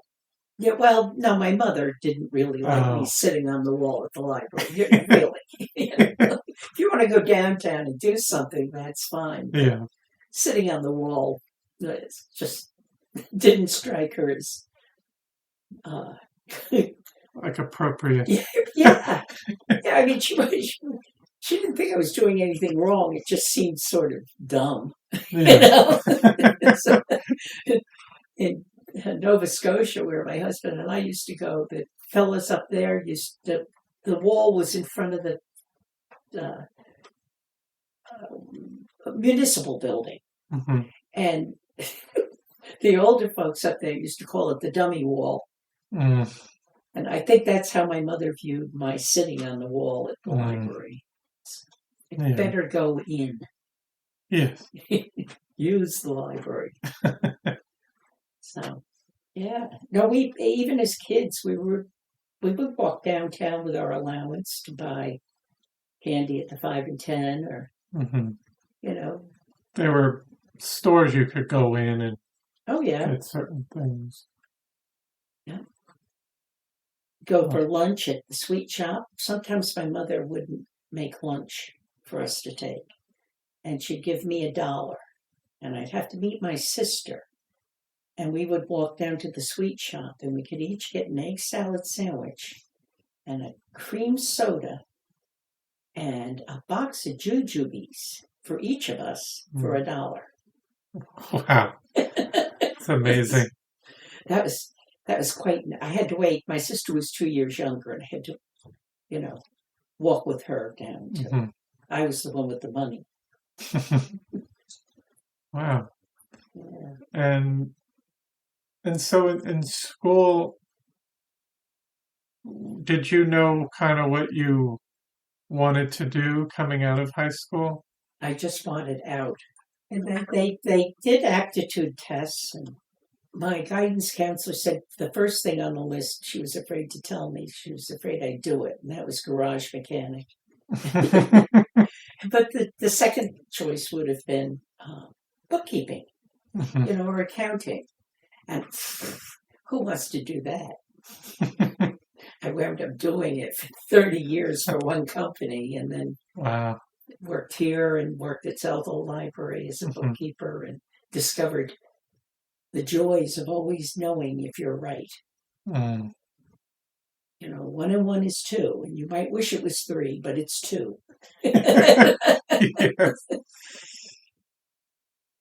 Yeah, well, no, my mother didn't really like me sitting on the wall at the library. Really, you know, if you want to go downtown and do something, that's fine. Yeah, sitting on the wall just didn't strike her as like appropriate. Yeah. I mean, she didn't think I was doing anything wrong. It just seemed sort of dumb, you know. So, in Nova Scotia, where my husband and I used to go, the fellas up there the wall was in front of the municipal building, and the older folks up there used to call it the dummy wall. And I think that's how my mother viewed my sitting on the wall at the library. It's better go in. Yes. Use the library. So, yeah. No, we, even as kids, we would walk downtown with our allowance to buy candy at the 5 and 10, or, you know. There were stores you could go in and get certain things. Yeah. Go for lunch at the sweet shop. Sometimes my mother wouldn't make lunch for us to take, and she'd give me $1, and I'd have to meet my sister, and we would walk down to the sweet shop, and we could each get an egg salad sandwich and a cream soda and a box of jujubes for each of us for $1. Wow, it's amazing. That was quite. I had to wait. My sister was 2 years younger, and I had to, walk with her down. I was the one with the money. Wow. Yeah. And so in school, did you know kind of what you wanted to do coming out of high school? I just wanted out. And then they did aptitude tests, and my guidance counselor said the first thing on the list she was afraid to tell me, she was afraid I'd do it, and that was garage mechanic. But the second choice would have been bookkeeping, or accounting. And who wants to do that? I wound up doing it for 30 years for one company, and then Wow. worked here and worked at Southold Library as a bookkeeper, and discovered the joys of always knowing if you're right. Mm. 1 and 1 is 2, and you might wish it was 3, but it's 2. Yes.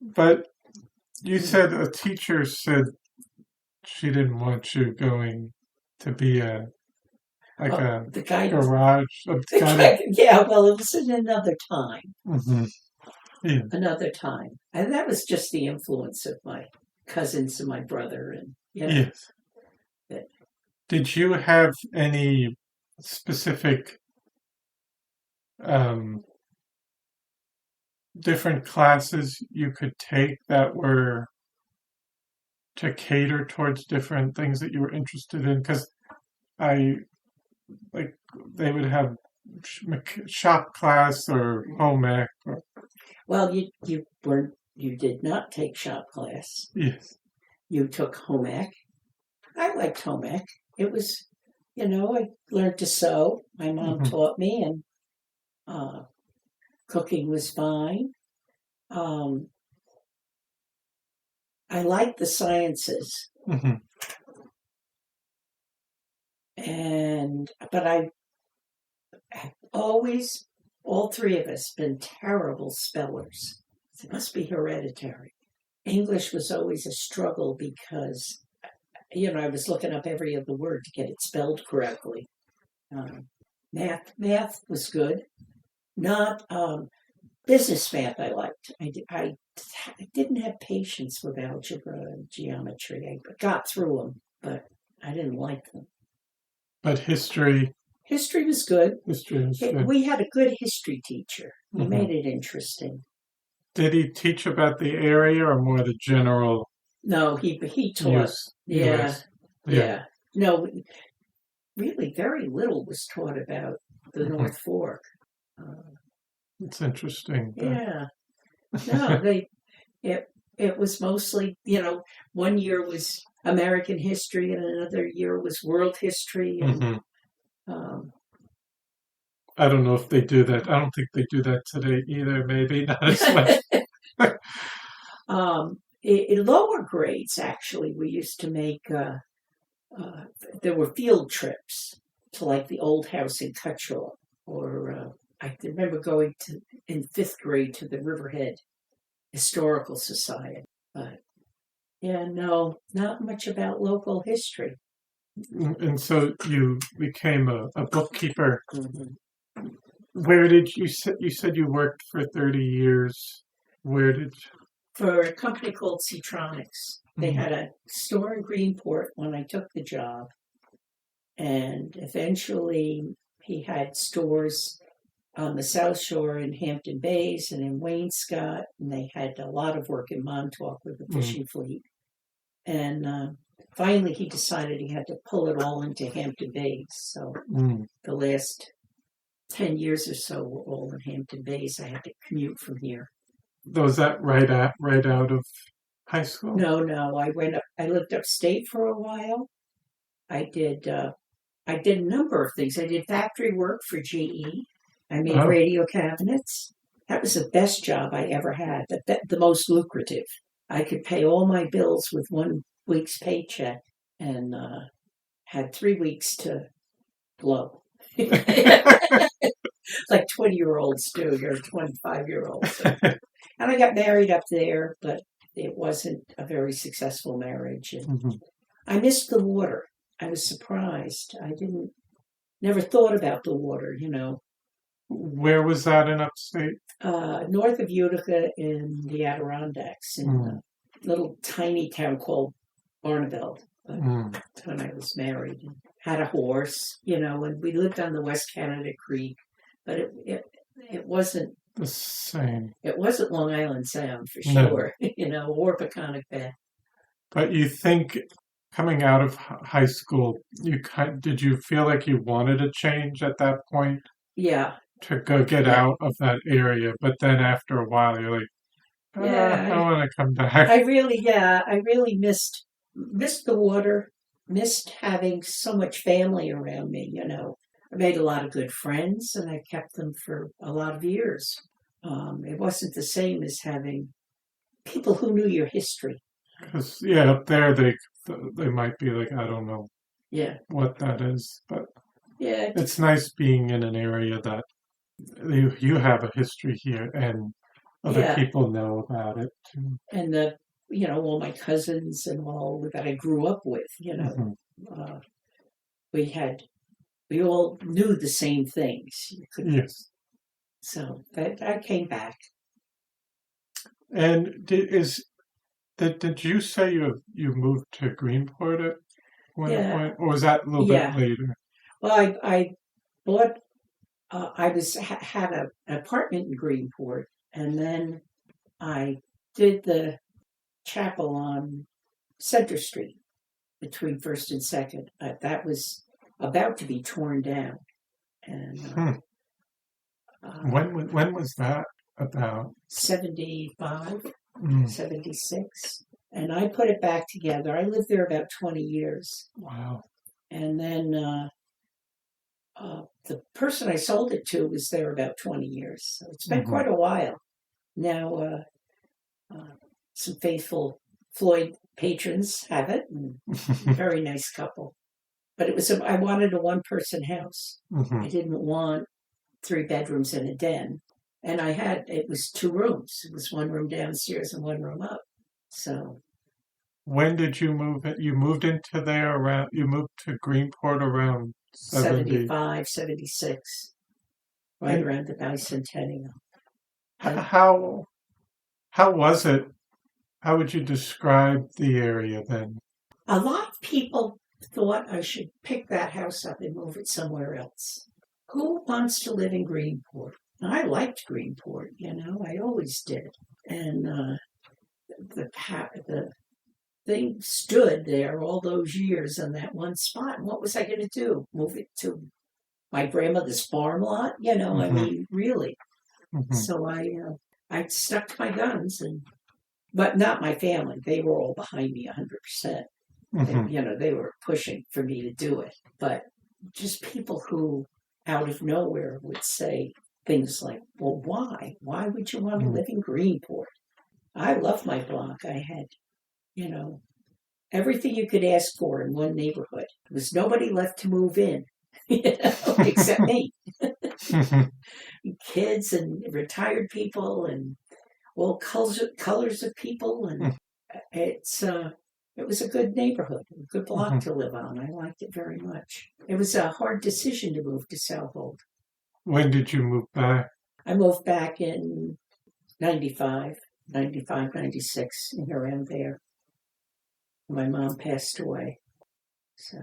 But you said a teacher said she didn't want you going to be the guidance. garage. Yeah, well, it was in another time. Mm-hmm. Yeah. Another time. And that was just the influence of my cousins and my brother. And Yes. Did you have any specific different classes you could take that were to cater towards different things that you were interested in? Because they would have shop class or home ec. Well, you did not take shop class. Yes. You took home ec. I liked home ec. It was, I learned to sew. My mom taught me, and cooking was fine. I liked the sciences. But I have always, all three of us, been terrible spellers. It must be hereditary. English was always a struggle because, I was looking up every other word to get it spelled correctly. Math was good. Not business math I liked. I didn't have patience with algebra and geometry. I got through them, but I didn't like them. But history? History was good. History was good. We had a good history teacher. He made it interesting. Did he teach about the area or more the general? No, he taught. US. Yeah. No, really very little was taught about the North Fork. It's interesting. Yeah. No, it was mostly, 1 year was American history and another year was world history. And, I don't know if they do that. I don't think they do that today either. Maybe not as much. In lower grades, actually, we used to make, there were field trips to like the old house in Cutchogue, or I remember going in 5th grade to the Riverhead Historical Society. But no, not much about local history. And so you became a bookkeeper. Where did you said you worked for 30 years? Where did? For a company called Seatronics. They had a store in Greenport when I took the job. And eventually he had stores on the South Shore in Hampton Bays and in Wainscott. And they had a lot of work in Montauk with the fishing fleet. And finally he decided he had to pull it all into Hampton Bays. So the last 10 years or so were all in Hampton Bays. I had to commute from here. Was that right out of high school? No. I lived upstate for a while. I did a number of things. I did factory work for GE. I made radio cabinets. That was the best job I ever had, the most lucrative. I could pay all my bills with 1 week's paycheck and had 3 weeks to blow. Like 20-year-olds do, or 25-year-olds. And I got married up there, but it wasn't a very successful marriage. And I missed the water. I was surprised. I never thought about the water, Where was that in upstate? North of Utica in the Adirondacks, in a little tiny town called Barneveld. When I was married, and had a horse, and we lived on the West Canada Creek, but it wasn't The same. It wasn't Long Island Sound for No. sure, or Peconic Bay. But you think coming out of high school, did you feel like you wanted a change at that point Yeah, to go get out of that area? But then after a while, you're like, yeah. I want to come back. I really missed the water, missed having so much family around me. I made a lot of good friends, and I kept them for a lot of years. It wasn't the same as having people who knew your history. Because up there they might be like, I don't know Yeah, what that is, but yeah, it's nice being in an area that you have a history here and other yeah. people know about it too. And all my cousins and all that I grew up with. Mhm. Uh, we all knew the same things. Yes. So I came back. And did you say you moved to Greenport at one Yeah. point, or was that a little Yeah. bit later? Well, I bought. I had an apartment in Greenport, and then I did the chapel on Center Street between First and Second. That was about to be torn down, and When was that about? 75, Mm, 76. And I put it back together. I lived there about 20 years. wow. And then the person I sold it to was there about 20 years. So it's been Mhm. quite a while. Now, some faithful Floyd patrons have it, and very nice couple. But I wanted a one-person house. Mhm. I didn't want 3 bedrooms and a den. And it was 2 rooms. It was 1 room downstairs and 1 room up. So When did you move it? You moved you moved to Greenport around 70. 75, 76, right And around the bicentennial. how was it? How would you describe the area then? A lot of people thought I should pick that house up and move it somewhere else. Who wants to live in Greenport? I liked Greenport, I always did. And the thing stood there all those years in that one spot. And what was I going to do? Move it to my grandmother's farm lot? I Mhm. mean, really. Mhm. So I stuck to my guns, but not my family. They were all behind me 100%. Mhm. They were pushing for me to do it. But just people who out of nowhere would say things like, well, why? Why would you want to live in Greenport? I love my block. I had, everything you could ask for in one neighborhood. There was nobody left to move in, except me. Kids and retired people and all colors of people. And it was a good neighborhood, a good block Mhm. to live on. I liked it very much. It was a hard decision to move to Southold. When did you move back? I moved back in 95, 96, and around there. My mom passed away. So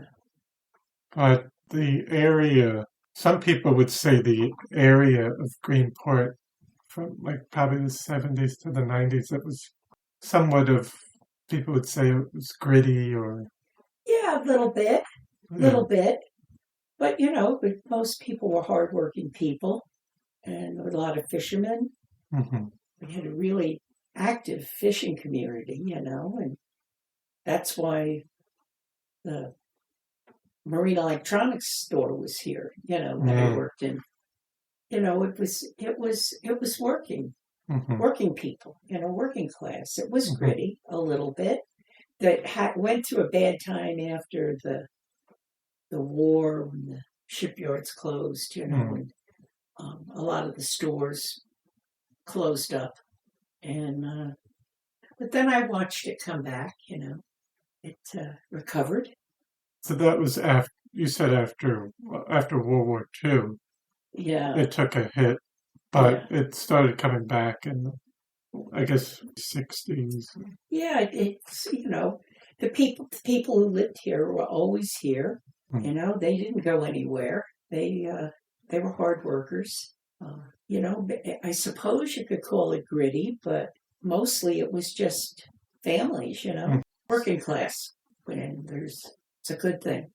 But the area, some people would say the area of Greenport from like probably the 70s to the 90s, it was somewhat of, people would say it was gritty or, yeah, a little bit. But most people were hardworking people, and a lot of fishermen. Mhm. We had a really active fishing community, and that's why the marine electronics store was here. That I worked in. It was Mhm. working people, working class. It was Mhm. gritty a little bit. That went through a bad time after the war when the shipyards closed. And a lot of the stores closed up, and but then I watched it come back. It recovered. So that was after, you said after World War II. Yeah, it took a hit, but it started coming back in, I guess, 60s. yeah. It's the people who lived here were always here. Mm. They didn't go anywhere. They were hard workers. I suppose you could call it gritty, but mostly it was just families. Mm. Working class. And it's a good thing.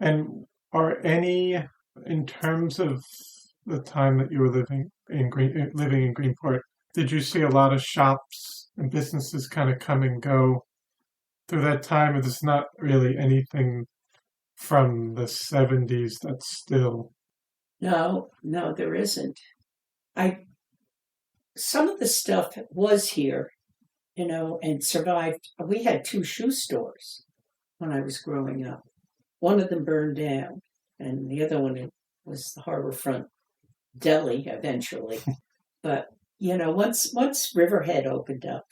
And are any, in terms of the time that you were living in Greenport, did you see a lot of shops and businesses kind of come and go through that time? Or there's not really anything from the 70s that's still. No, no, there isn't. I Some of the stuff was here, and survived. We had 2 shoe stores when I was growing up. One of them burned down, and the other one was the Harborfront Deli eventually. But once Riverhead opened up,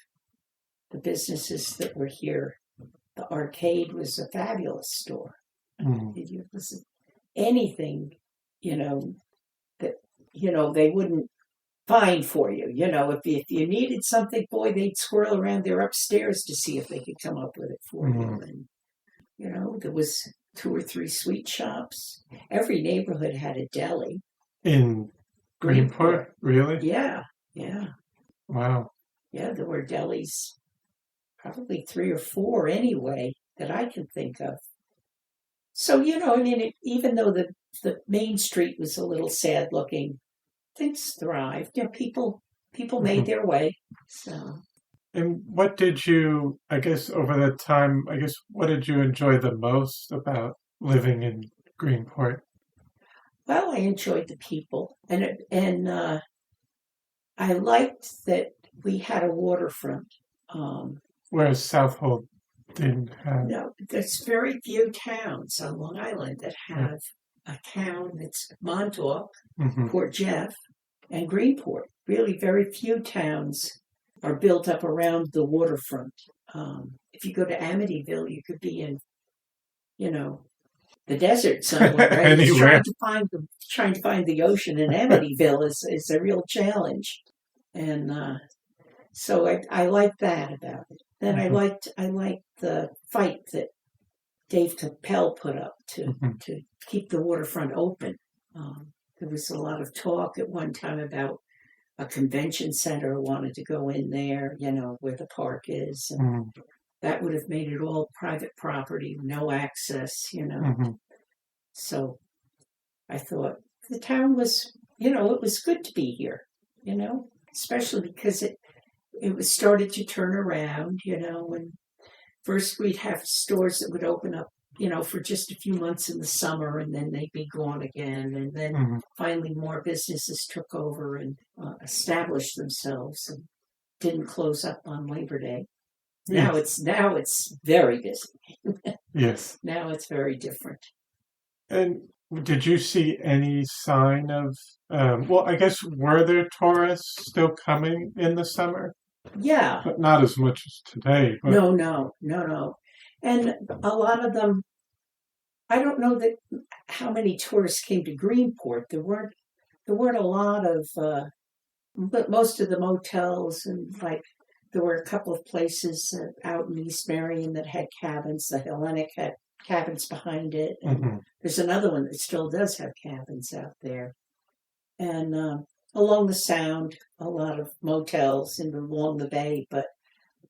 the businesses that were here, the arcade was a fabulous store. It was anything, that they wouldn't find for you. If you needed something, boy, they'd swirl around there upstairs to see if they could come up with it for you. And there was 2 or 3 sweet shops. Every neighborhood had a deli. In Greenport? Really? Yeah. Wow. Yeah, there were delis, probably 3 or 4 anyway, that I can think of. So, even though the main street was a little sad looking, things thrived. People made their way. So. And what did you, I guess, over that time, what did you enjoy the most about living in Greenport? Well, I enjoyed the people, and I liked that we had a waterfront. Whereas Southold didn't have. No, there's very few towns on Long Island that have a town that's Montauk, Port Jeff, and Greenport. Really, very few towns are built up around the waterfront. If you go to Amityville, you could be in, the desert somewhere. Right? Anywhere. Trying to find the ocean in Amityville is a real challenge, and so I liked that about it. Then I liked the fight that Dave Capel put up to keep the waterfront open. There was a lot of talk at one time about a convention center wanted to go in there, where the park is. And that would have made it all private property, no access, So I thought the town was, it was good to be here, especially because it was started to turn around, and first we'd have stores that would open up, for just a few months in the summer, and then they'd be gone again. And then finally more businesses took over and established themselves and didn't close up on Labor Day. Yes. Now it's very busy. Yes. Now it's very different. And did you see any sign of, I guess, were there tourists still coming in the summer? Yeah. But not as much as today. But. No. And a lot of them, I don't know how many tourists came to Greenport. There weren't a lot of, but most of the motels and there were a couple of places out in East Marion that had cabins. The Hellenic had cabins behind it. And there's another one that still does have cabins out there. And along the Sound, a lot of motels and along the bay, but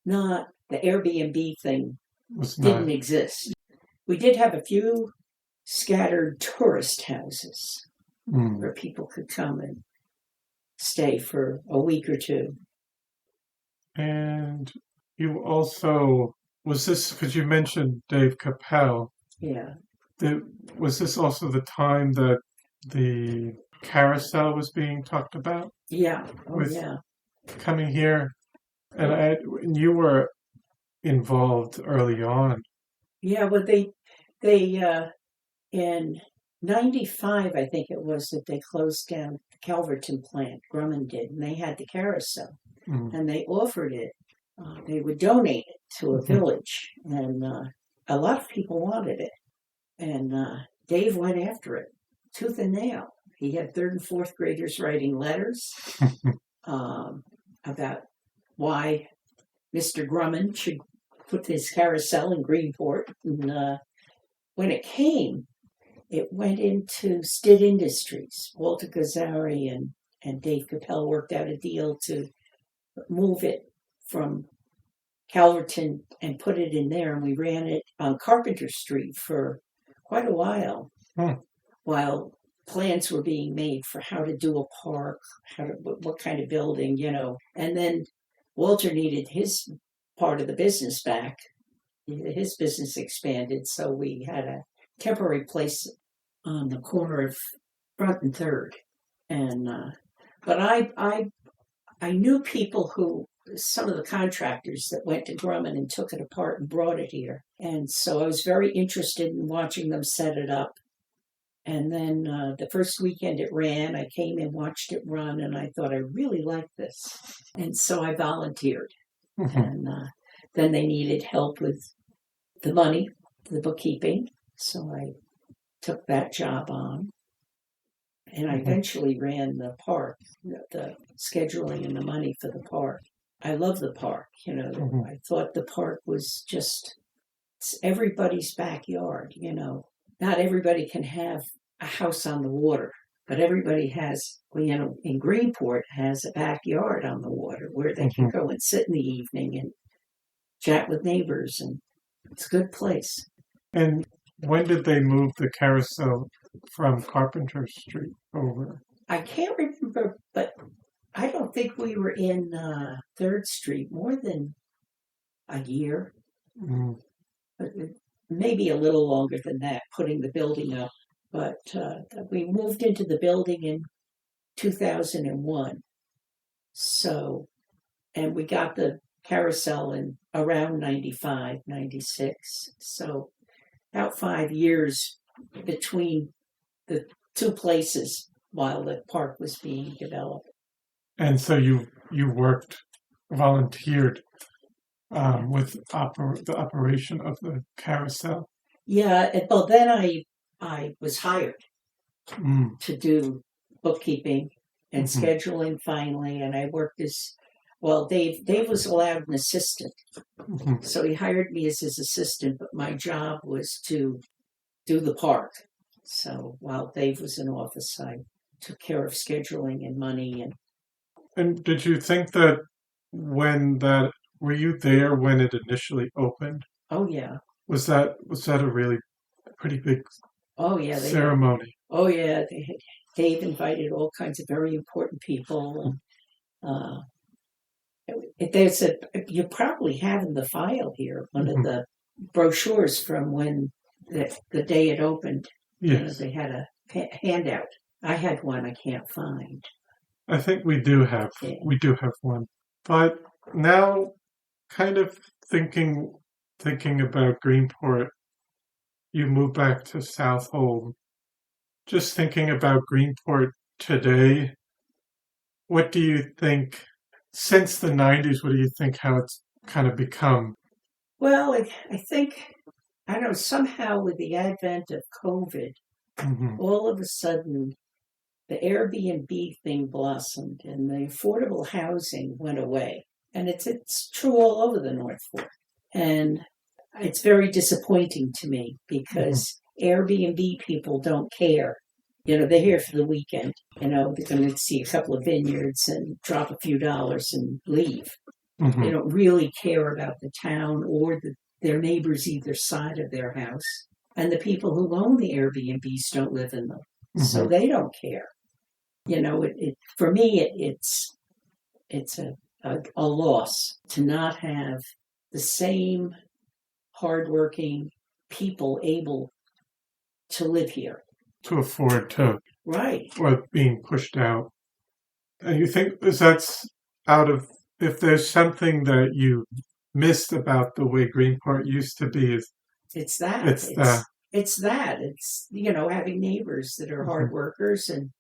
not the Airbnb thing didn't exist. We did have a few scattered tourist houses where people could come and stay for a week or 2. And you also, was this, because you mentioned Dave Capel. Yeah. Was this also the time that the Carousel was being talked about? Yeah. Yeah. Coming here, and you were involved early on. Yeah, well, they in 95, I think it was, that they closed down the Calverton plant, Grumman did, and they had the Carousel, and they offered it. They would donate it to a village, and a lot of people wanted it, and Dave went after it, tooth and nail, He had third and fourth graders writing letters about why Mr. Grumman should put his carousel in Greenport. And when it came, it went into Stitt Industries. Walter Gazzari and Dave Capel worked out a deal to move it from Calverton and put it in there. And we ran it on Carpenter Street for quite a while, while plans were being made for how to do a park, what kind of building, And then Walter needed his part of the business back. His business expanded, so we had a temporary place on the corner of Front and Third. And but I knew people who, some of the contractors that went to Grumman and took it apart and brought it here. And so I was very interested in watching them set it up. And then the first weekend it ran, I came and watched it run, and I thought, I really like this. And so I volunteered. And then they needed help with the money, the bookkeeping. So I took that job on. And I eventually ran the park, the scheduling and the money for the park. I love the park, I thought the park was just, it's everybody's backyard, Not everybody can have a house on the water, but everybody has, in Greenport has a backyard on the water where they can go and sit in the evening and chat with neighbors, and it's a good place. And when did they move the carousel from Carpenter Street over? I can't remember, but I don't think we were in 3rd Street more than a year. But maybe a little longer than that, putting the building up. But we moved into the building in 2001. So, and we got the carousel in around 95, 96. So about 5 years between the two places while the park was being developed. And so you volunteered with the operation of the carousel? Yeah, well, then I was hired to do bookkeeping and scheduling finally, and I worked as, well, Dave was allowed an assistant, so he hired me as his assistant, but my job was to do the park. So while Dave was in office, I took care of scheduling and money. And did you think that were you there when it initially opened? Oh yeah. Was that a really pretty big ceremony? Dave invited all kinds of very important people. You probably have in the file here one of the brochures from when the day it opened. Yes. They had a handout. I had one I can't find. I think we do have one. But now, kind of thinking about Greenport, you moved back to Southold. Just thinking about Greenport today, what do you think, since the 90s, what do you think how it's kind of become? Well, I think, I don't know, somehow with the advent of COVID, all of a sudden, the Airbnb thing blossomed and the affordable housing went away. And it's true all over the North Fork. And it's very disappointing to me because Airbnb people don't care. They're here for the weekend. They're going to see a couple of vineyards and drop a few dollars and leave. They don't really care about the town or their neighbors either side of their house. And the people who own the Airbnbs don't live in them. So they don't care. For me, it's a loss to not have the same hardworking people able to live here. To afford to. Right. Or being pushed out. And you think if there's something that you missed about the way Greenport used to be, it's that. It's having neighbors that are hard workers and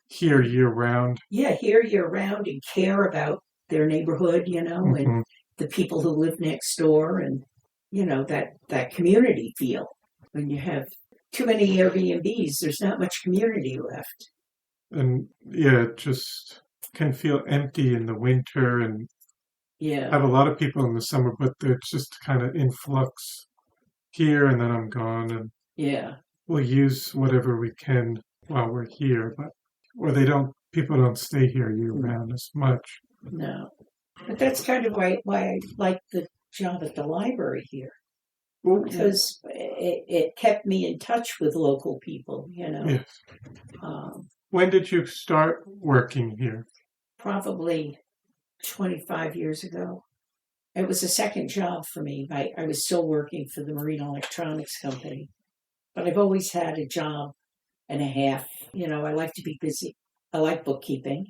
here year round. Yeah, here year round and care about their neighborhood, and the people who live next door and, that community feel. When you have too many Airbnbs, there's not much community left. And yeah, it just can feel empty in the winter and Yeah, have a lot of people in the summer, but they're just kind of influx here and then I'm gone and yeah, we'll use whatever we can while we're here, but or people don't stay here year round as much. no. But that's kind of why I like the job at the library here, Well, because it kept me in touch with local people, yes. Um, When did you start working here? probably 25 years ago. It was a second job for me. I was still working for the Marine Electronics Company, but I've always had a job and a half. I like to be busy. I like bookkeeping,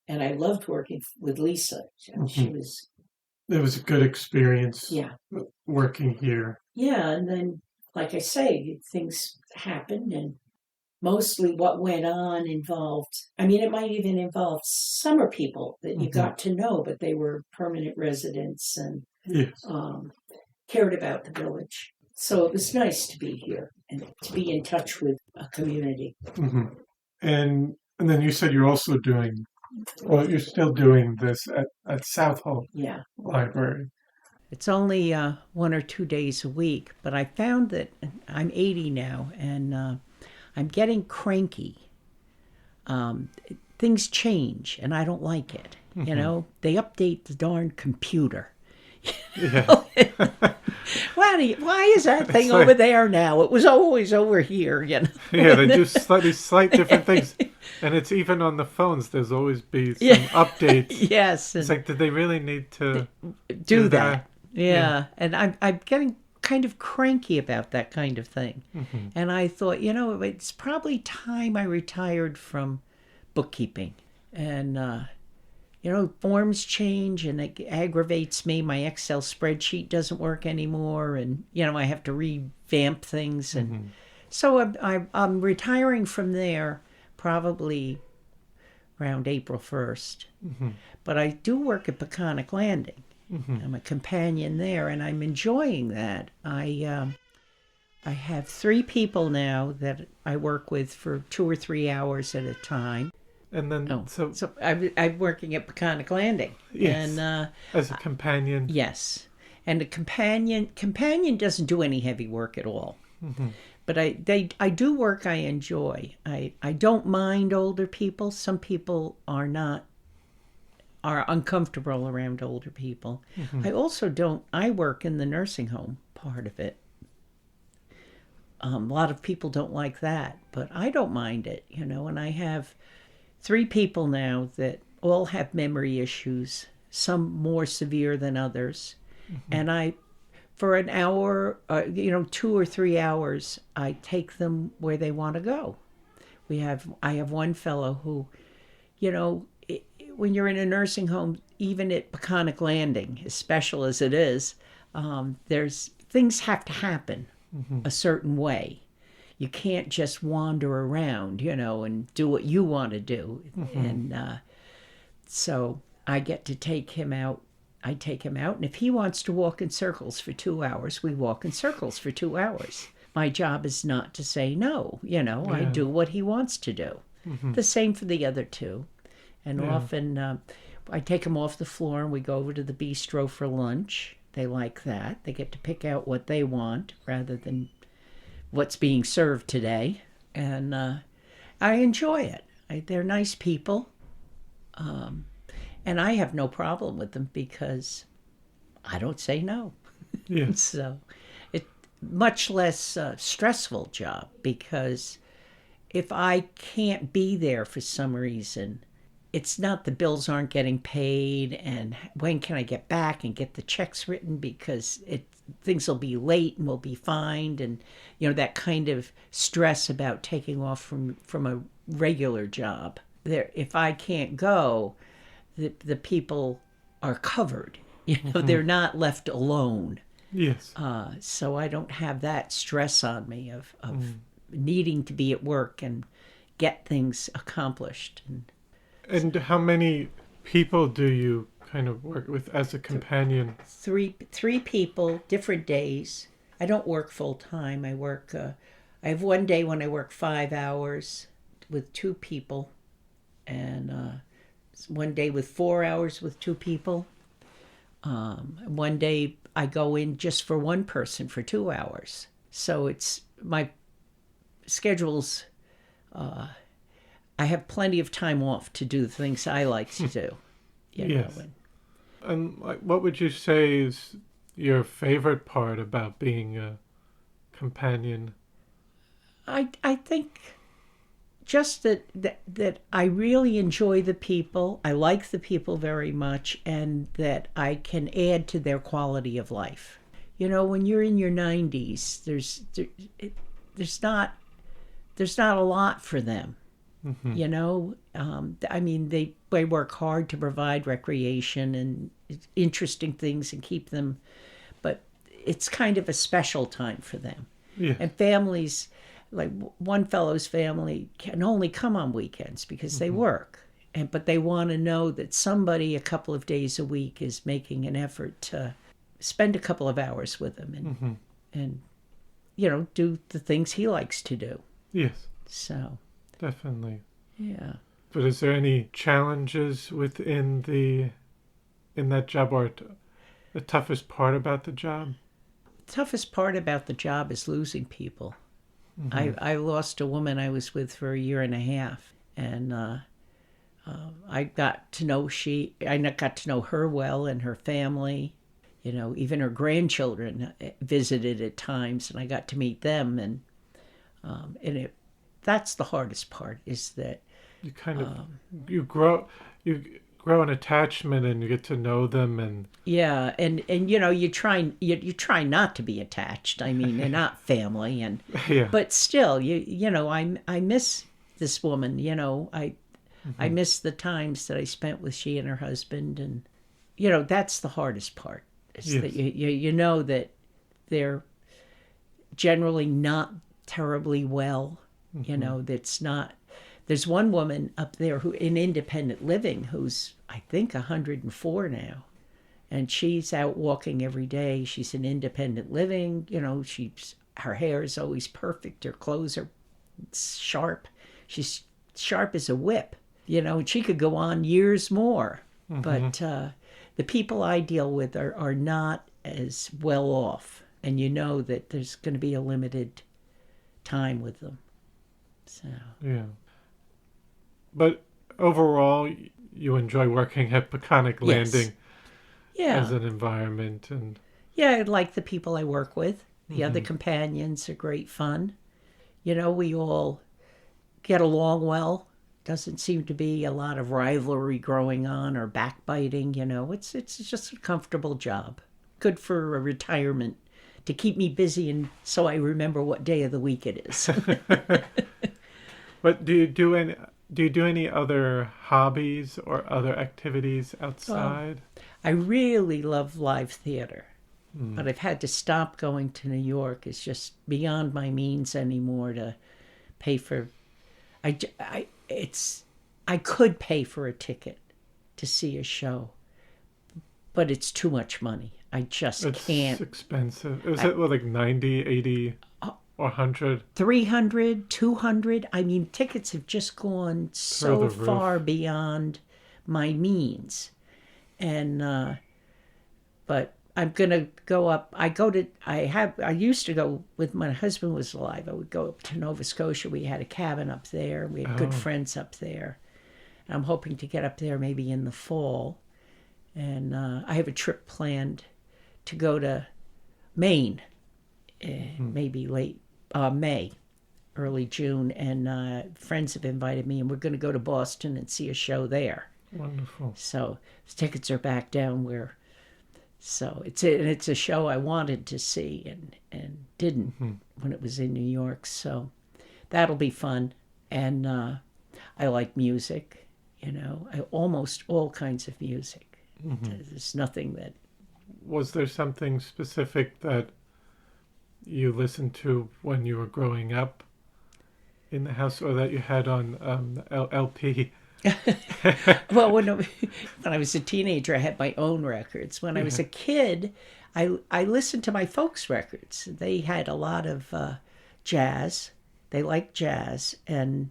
and I loved working with Lisa. She was, It was a good experience yeah. working here. Yeah, and then, like I say, things happened, and mostly what went on involved, it might even involve summer people that you got to know, but they were permanent residents and Yes. cared about the village. So it was nice to be here and to be in touch with a community. Mm-hmm. And then you said you're also you're still doing this at Southold Yeah. Library. It's only 1 or 2 days a week, but I found that I'm 80 now and I'm getting cranky. Things change and I don't like it. They update the darn computer. Yeah. Why is that thing over there now? It was always over here, Yeah, they do slight different things. And it's even on the phones, there's always be some updates. Yes. It's like, did they really need to do that? Yeah. And I'm getting kind of cranky about that kind of thing. And I thought, it's probably time I retired from bookkeeping. And, forms change and it aggravates me. My Excel spreadsheet doesn't work anymore. And, I have to revamp things. And so I'm retiring from there probably around April 1st. But I do work at Peconic Landing. I'm a companion there, and I'm enjoying that. I have 3 people now that I work with for 2 or 3 hours at a time. And then, so I'm working at Peconic Landing. Yes, And, as a companion. Yes. And a companion doesn't do any heavy work at all. But I do work I enjoy. I don't mind older people. Some people are uncomfortable around older people. I also don't. I work in the nursing home part of it. A lot of people don't like that, but I don't mind it, and I have 3 people now that all have memory issues, some more severe than others. And for an hour, 2 or 3 hours, I take them where they want to go. I have one fellow who, when you're in a nursing home, even at Peconic Landing, as special as it is, there's things have to happen a certain way. You can't just wander around, and do what you want to do. And so I get to take him out. I take him out, and if he wants to walk in circles for 2 hours, we walk in circles for 2 hours. My job is not to say no, I do what he wants to do. The same for the other 2. And often I take them off the floor and we go over to the bistro for lunch. They like that. They get to pick out what they want rather than what's being served today. And I enjoy it. They're nice people. And I have no problem with them because I don't say no. Yes. So it's much less stressful job because if I can't be there for some reason, it's not the bills aren't getting paid and when can I get back and get the checks written because things will be late and we'll be fined and that kind of stress about taking off from a regular job. If I can't go, the people are covered. They're not left alone. Yes. So I don't have that stress on me of needing to be at work and get things accomplished. And how many people do you kind of work with as a companion? Three people, different days. I don't work full time. I have one day when I work 5 hours with 2 people, and one day with 4 hours with two people. One day I go in just for one person for 2 hours. So it's my schedule's. I have plenty of time off to do the things I like to do. Yes. And what would you say is your favorite part about being a companion? I think just that I really enjoy the people. I like the people very much, and that I can add to their quality of life. When you're in your 90s, there's not a lot for them. I mean, they work hard to provide recreation and interesting things and keep them, but it's kind of a special time for them. Yeah. And families, like one fellow's family, can only come on weekends because they work, but they want to know that somebody a couple of days a week is making an effort to spend a couple of hours with him and do the things he likes to do. Yes. So. Definitely. Yeah. But is there any challenges in that job, or the toughest part about the job? The toughest part about the job is losing people. I lost a woman I was with for 1.5 years, and I got to know her well and her family. Even her grandchildren visited at times, and I got to meet them, and that's the hardest part, is that you kind of you grow an attachment, and you get to know them, and you try not to be attached. I mean, they're not family, and yeah. But still, I miss this woman. I miss the times that I spent with she and her husband, and that's the hardest part, is that you know that they're generally not terribly well. That's not. There's one woman up there who in independent living who's, I think, 104 now, and she's out walking every day. She's in independent living. Her hair is always perfect. Her clothes are sharp. She's sharp as a whip. And she could go on years more. But the people I deal with are not as well off, and that there's going to be a limited time with them. So. Yeah. But overall, you enjoy working at Peconic Landing as an environment, and I like the people I work with. The other companions are great fun. We all get along well. Doesn't seem to be a lot of rivalry growing on or backbiting. It's just a comfortable job. Good for a retirement, to keep me busy, and so I remember what day of the week it is. But do you do any other hobbies or other activities outside? I really love live theater, but I've had to stop going to New York. It's just beyond my means anymore to pay for. I could pay for a ticket to see a show, but it's too much money. I just can't. It's expensive. Is it like 90, 80, or 100? 300, 200. I mean, tickets have just gone so far beyond my means. And, but I'm going to go up. I used to go when my husband was alive. I would go up to Nova Scotia. We had a cabin up there. We had good friends up there. And I'm hoping to get up there maybe in the fall. And I have a trip planned to go to Maine, maybe late May, early June, and friends have invited me, and we're going to go to Boston and see a show there. Wonderful. So the tickets are back down where. So it's a show I wanted to see and didn't when it was in New York. So that'll be fun, and I like music. Almost all kinds of music. There's nothing that. Was there something specific that you listened to when you were growing up in the house, or that you had on LP? Well, when I was a teenager, I had my own records. When I was a kid, I listened to my folks' records. They had a lot of jazz. They liked jazz, and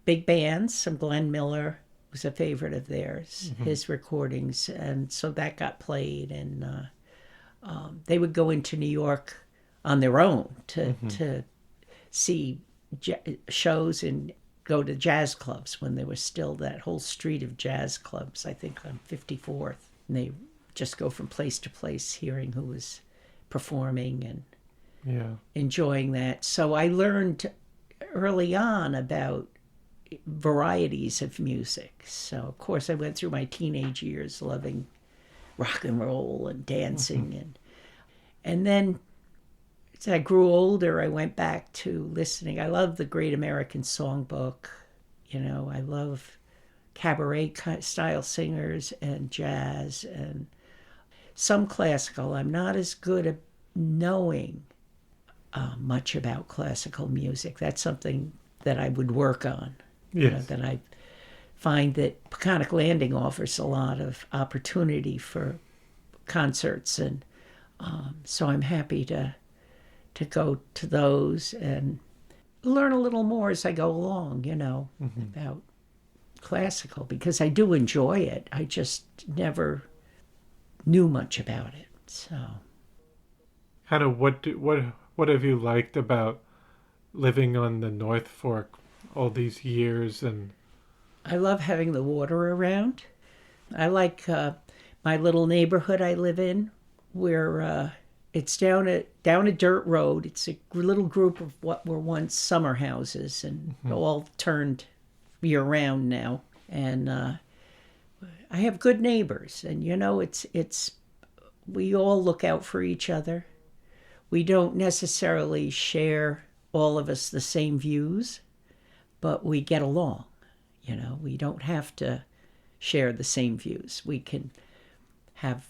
big bands. Some Glenn Miller was a favorite of theirs, his recordings. And so that got played. And they would go into New York on their own to see shows and go to jazz clubs when there was still that whole street of jazz clubs, I think on 54th. And they just go from place to place hearing who was performing and enjoying that. So I learned early on about varieties of music. So, of course, I went through my teenage years loving rock and roll and dancing. And then as I grew older, I went back to listening. I love the Great American Songbook. You know, I love cabaret style singers and jazz and some classical. I'm not as good at knowing much about classical music. That's something that I would work on. Yes. You know, that I find that Peconic Landing offers a lot of opportunity for concerts. And so I'm happy to go to those and learn a little more as I go along, you know, about classical, because I do enjoy it. I just never knew much about it. So, Hannah, what have you liked about living on the North Fork all these years? And I love having the water around. I like my little neighborhood I live in, where it's down a dirt road. It's a little group of what were once summer houses, and all turned year round now. And I have good neighbors, and you know, it's we all look out for each other. We don't necessarily share, all of us, the same views, but we get along. You know, we don't have to share the same views. We can have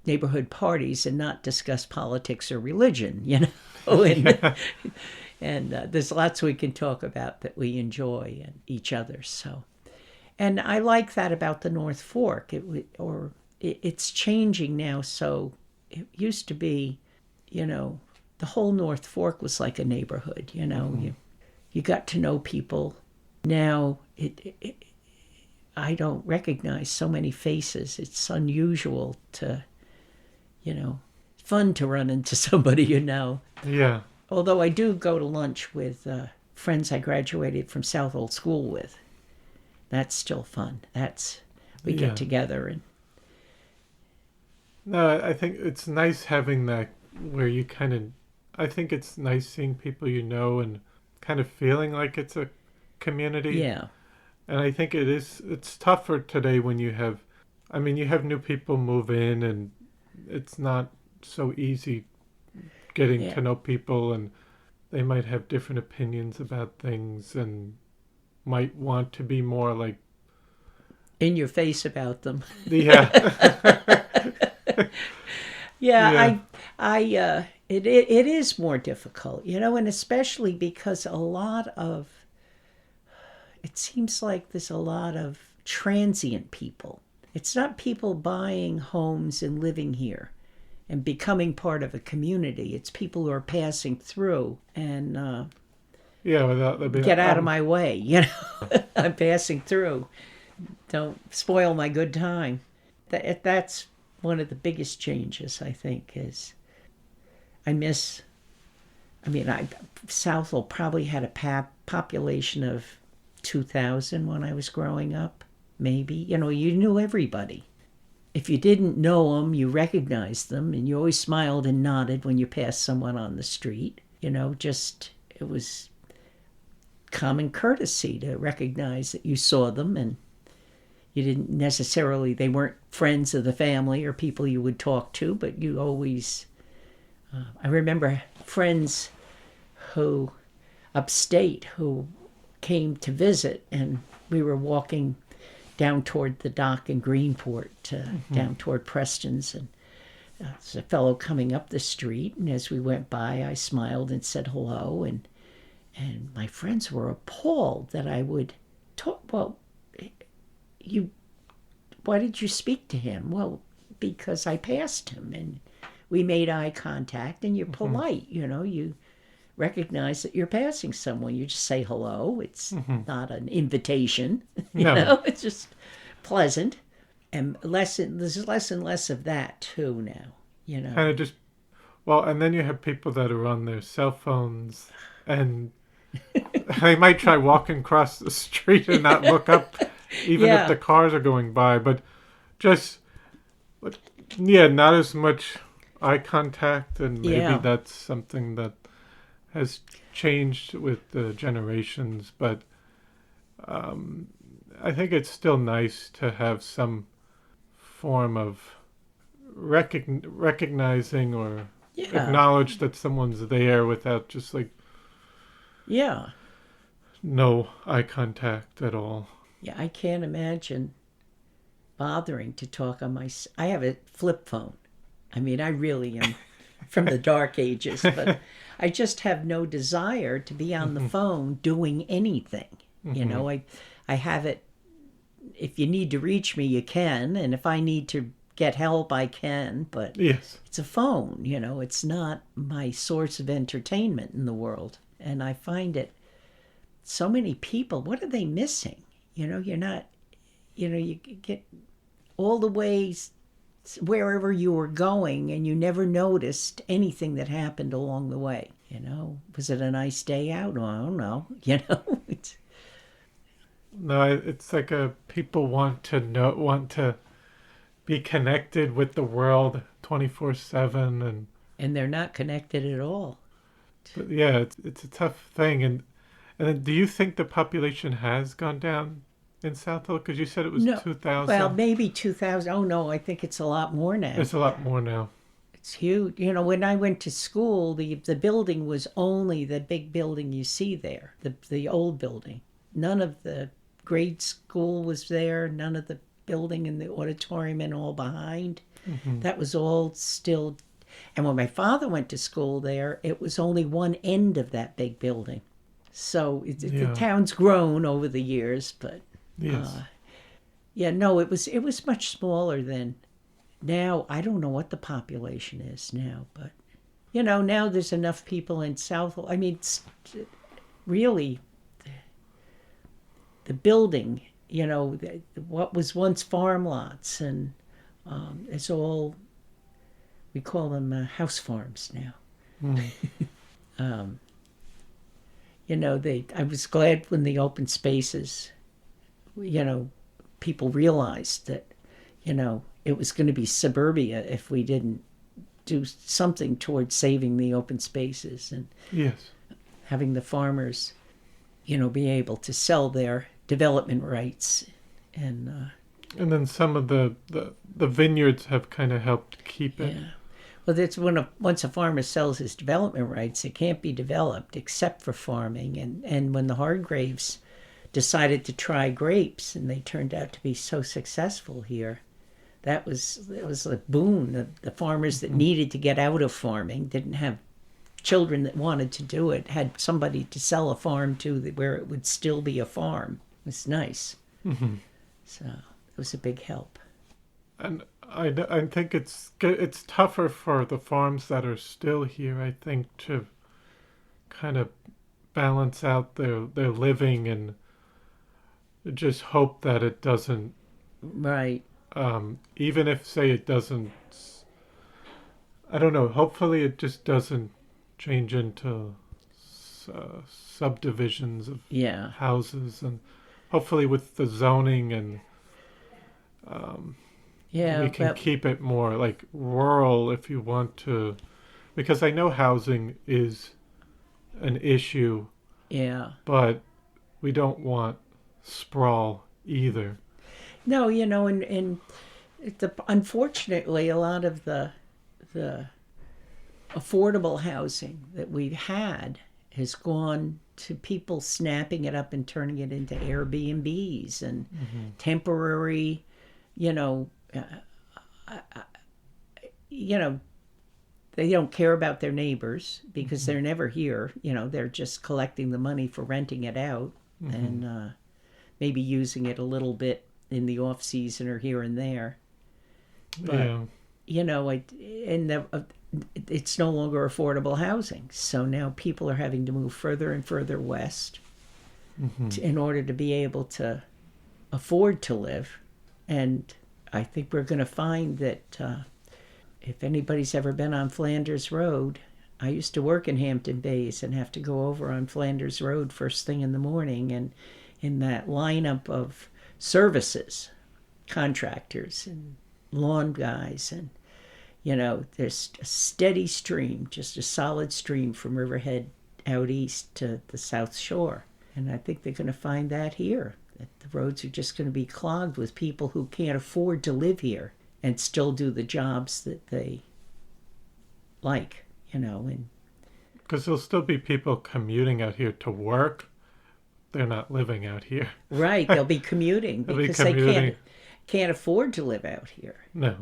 neighborhood parties and not discuss politics or religion, you know. And there's lots we can talk about that we enjoy and each other. So, and I like that about the North Fork. It's changing now. So it used to be, you know, the whole North Fork was like a neighborhood. You know, you got to know people. Now I don't recognize so many faces. It's unusual to, you know, fun to run into somebody you know. yeah, Although I do go to lunch with friends I graduated from Southold School with. That's still fun. We get together and. No, I think it's nice having that where you I think it's nice seeing people you know and kind of feeling like it's a community. Yeah. And I think it's tougher today when you have new people move in, and it's not so easy getting to know people, and they might have different opinions about things and might want to be more like in your face about them. Yeah. It is more difficult, you know, and especially because it seems like there's a lot of transient people. It's not people buying homes and living here and becoming part of a community. It's people who are passing through and get out of my way, you know. I'm passing through. Don't spoil my good time. That's one of the biggest changes, I think, is Southold probably had a population of 2,000 when I was growing up, maybe. You know, you knew everybody. If you didn't know them, you recognized them, and you always smiled and nodded when you passed someone on the street. You know, it was common courtesy to recognize that you saw them, and you didn't necessarily, they weren't friends of the family or people you would talk to, but you always, I remember friends who, upstate, who came to visit, and we were walking down toward the dock in Greenport, down toward Preston's, and there's a fellow coming up the street, and as we went by, I smiled and said hello, and my friends were appalled that I would talk. Well, why did you speak to him? Well, because I passed him, and we made eye contact, and you're polite, you know, you recognize that you're passing someone. You just say hello. It's not an invitation. No. It's just pleasant. And there's less and less of that too now. Kind of just, well, and then you have people that are on their cell phones and they might try walking across the street and not look up even if the cars are going by, but just, not as much eye contact, and maybe that's something that has changed with the generations, but I think it's still nice to have some form of recognizing or acknowledge that someone's there without just no eye contact at all. Yeah, I can't imagine bothering to talk on I have a flip phone. I mean, I really am from the dark ages, but I just have no desire to be on the phone doing anything. I have it. If you need to reach me, you can, and if I need to get help, I can, but it's a phone, it's not my source of entertainment in the world. And I find it, so many people, what are they missing? You're not, you get all the ways wherever you were going and you never noticed anything that happened along the way. Was it a nice day out? Oh, I don't know. No, it's like people want to be connected with the world 24/7, and they're not connected at all. But yeah, it's a tough thing. And then do you think the population has gone down in Southold? Because you said it was 2,000. Well, maybe 2,000. Oh no, I think it's a lot more now. It's a lot more now. It's huge. When I went to school, the building was only the big building you see there, the old building. None of the grade school was there. None of the building in the auditorium and all behind. That was all still. And when my father went to school there, it was only one end of that big building. So the town's grown over the years, but it was much smaller then. Now I don't know what the population is now, but now there's enough people in Southold. I mean, really, the building, what was once farm lots, and it's all, we call them house farms now. I was glad when the open spaces, people realized that, it was going to be suburbia if we didn't do something towards saving the open spaces and having the farmers, be able to sell their development rights. And then some of the vineyards have kind of helped keep it. Yeah. Well, that's once a farmer sells his development rights, it can't be developed except for farming. And when the Hargraves decided to try grapes, and they turned out to be so successful here, it was a boon. The farmers that needed to get out of farming, didn't have children that wanted to do it, had somebody to sell a farm to where it would still be a farm. It was nice. So it was a big help. And I think it's tougher for the farms that are still here, I think, to kind of balance out their living and just hope that it doesn't. Right. Even if, say, it doesn't, I don't know, hopefully it just doesn't change into subdivisions of houses, and hopefully with the zoning and we can keep it more like rural if you want to, because I know housing is an issue, but we don't want sprawl either. No, and unfortunately, a lot of the affordable housing that we've had has gone to people snapping it up and turning it into Airbnbs and temporary, they don't care about their neighbors because they're never here. They're just collecting the money for renting it out and maybe using it a little bit in the off season or here and there. But, it's no longer affordable housing. So now people are having to move further and further west in order to be able to afford to live. And I think we're going to find that if anybody's ever been on Flanders Road, I used to work in Hampton Bays and have to go over on Flanders Road first thing in the morning, and in that lineup of services, contractors and lawn guys, and there's a steady stream, just a solid stream from Riverhead out east to the South Shore. And I think they're going to find that here, that the roads are just going to be clogged with people who can't afford to live here and still do the jobs that they like, and Because there'll still be people commuting out here to work. They're not living out here. Right, they'll be commuting because they can't afford to live out here. No.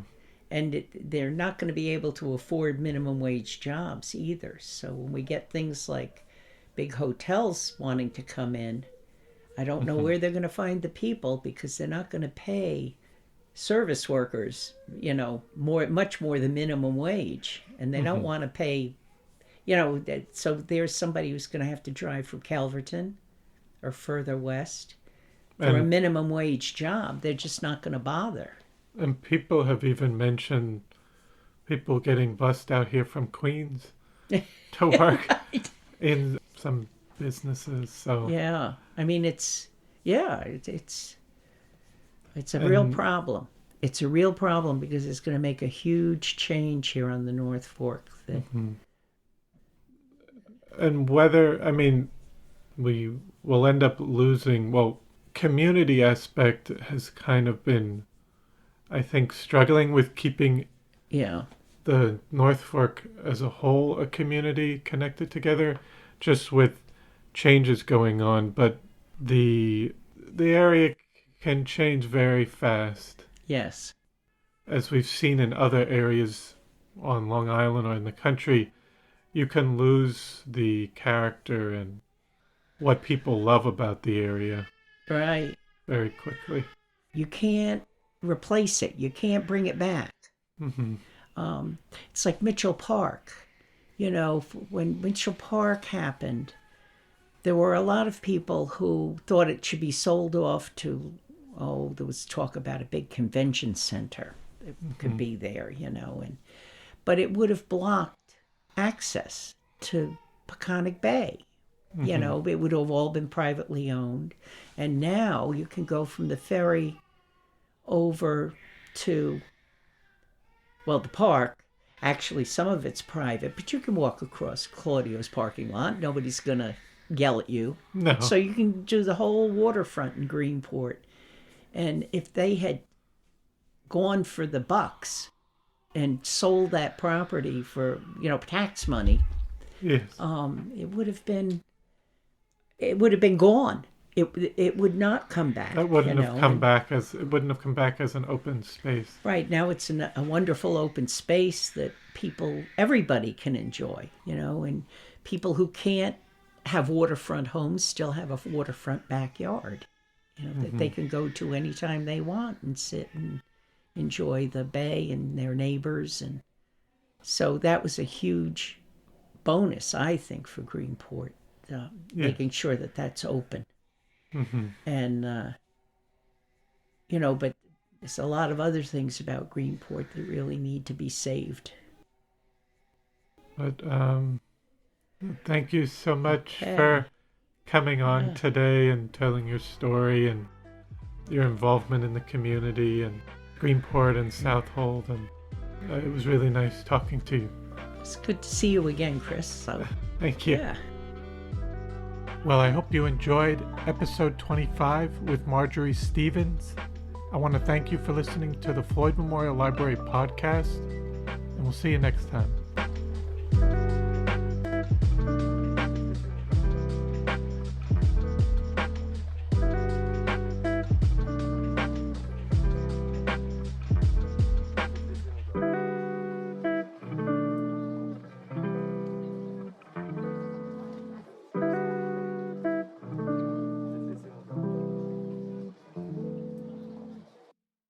And they're not going to be able to afford minimum wage jobs either. So when we get things like big hotels wanting to come in, I don't know where they're going to find the people, because they're not going to pay service workers, much more than minimum wage. And they don't want to pay, so there's somebody who's going to have to drive from Calverton or further west for a minimum wage job. They're just not going to bother. And people have even mentioned people getting bussed out here from Queens to work in some businesses. So yeah, I mean it's a real problem. It's a real problem because it's going to make a huge change here on the North Fork. And whether, we will end up losing, community aspect has kind of been, I think, struggling with keeping the North Fork as a whole, a community connected together, just with changes going on. But the area can change very fast. Yes. As we've seen in other areas on Long Island or in the country, you can lose the character and what people love about the area. Right. Very quickly. You can't replace it. You can't bring it back. It's like Mitchell Park. When Mitchell Park happened, there were a lot of people who thought it should be sold off to, there was talk about a big convention center that could be there, but it would have blocked access to Peconic Bay. It would have all been privately owned. And now you can go from the ferry over to, the park. Actually, some of it's private, but you can walk across Claudio's parking lot. Nobody's going to yell at you. No. So you can do the whole waterfront in Greenport. And if they had gone for the bucks and sold that property for, tax money, yes, it would have been gone. It would not come back. That wouldn't have come back as an open space. Right, now it's a wonderful open space that everybody can enjoy, and people who can't have waterfront homes still have a waterfront backyard, that they can go to anytime they want and sit and enjoy the bay and their neighbors. And so that was a huge bonus, I think, for Greenport, making sure that that's open. And, but there's a lot of other things about Greenport that really need to be saved. But thank you so much for coming on today and telling your story and your involvement in the community and Greenport and Southold. And it was really nice talking to you. It's good to see you again, Chris. So thank you. Yeah. Well, I hope you enjoyed episode 25 with Marjory Stevens. I want to thank you for listening to the Floyd Memorial Library podcast, and we'll see you next time.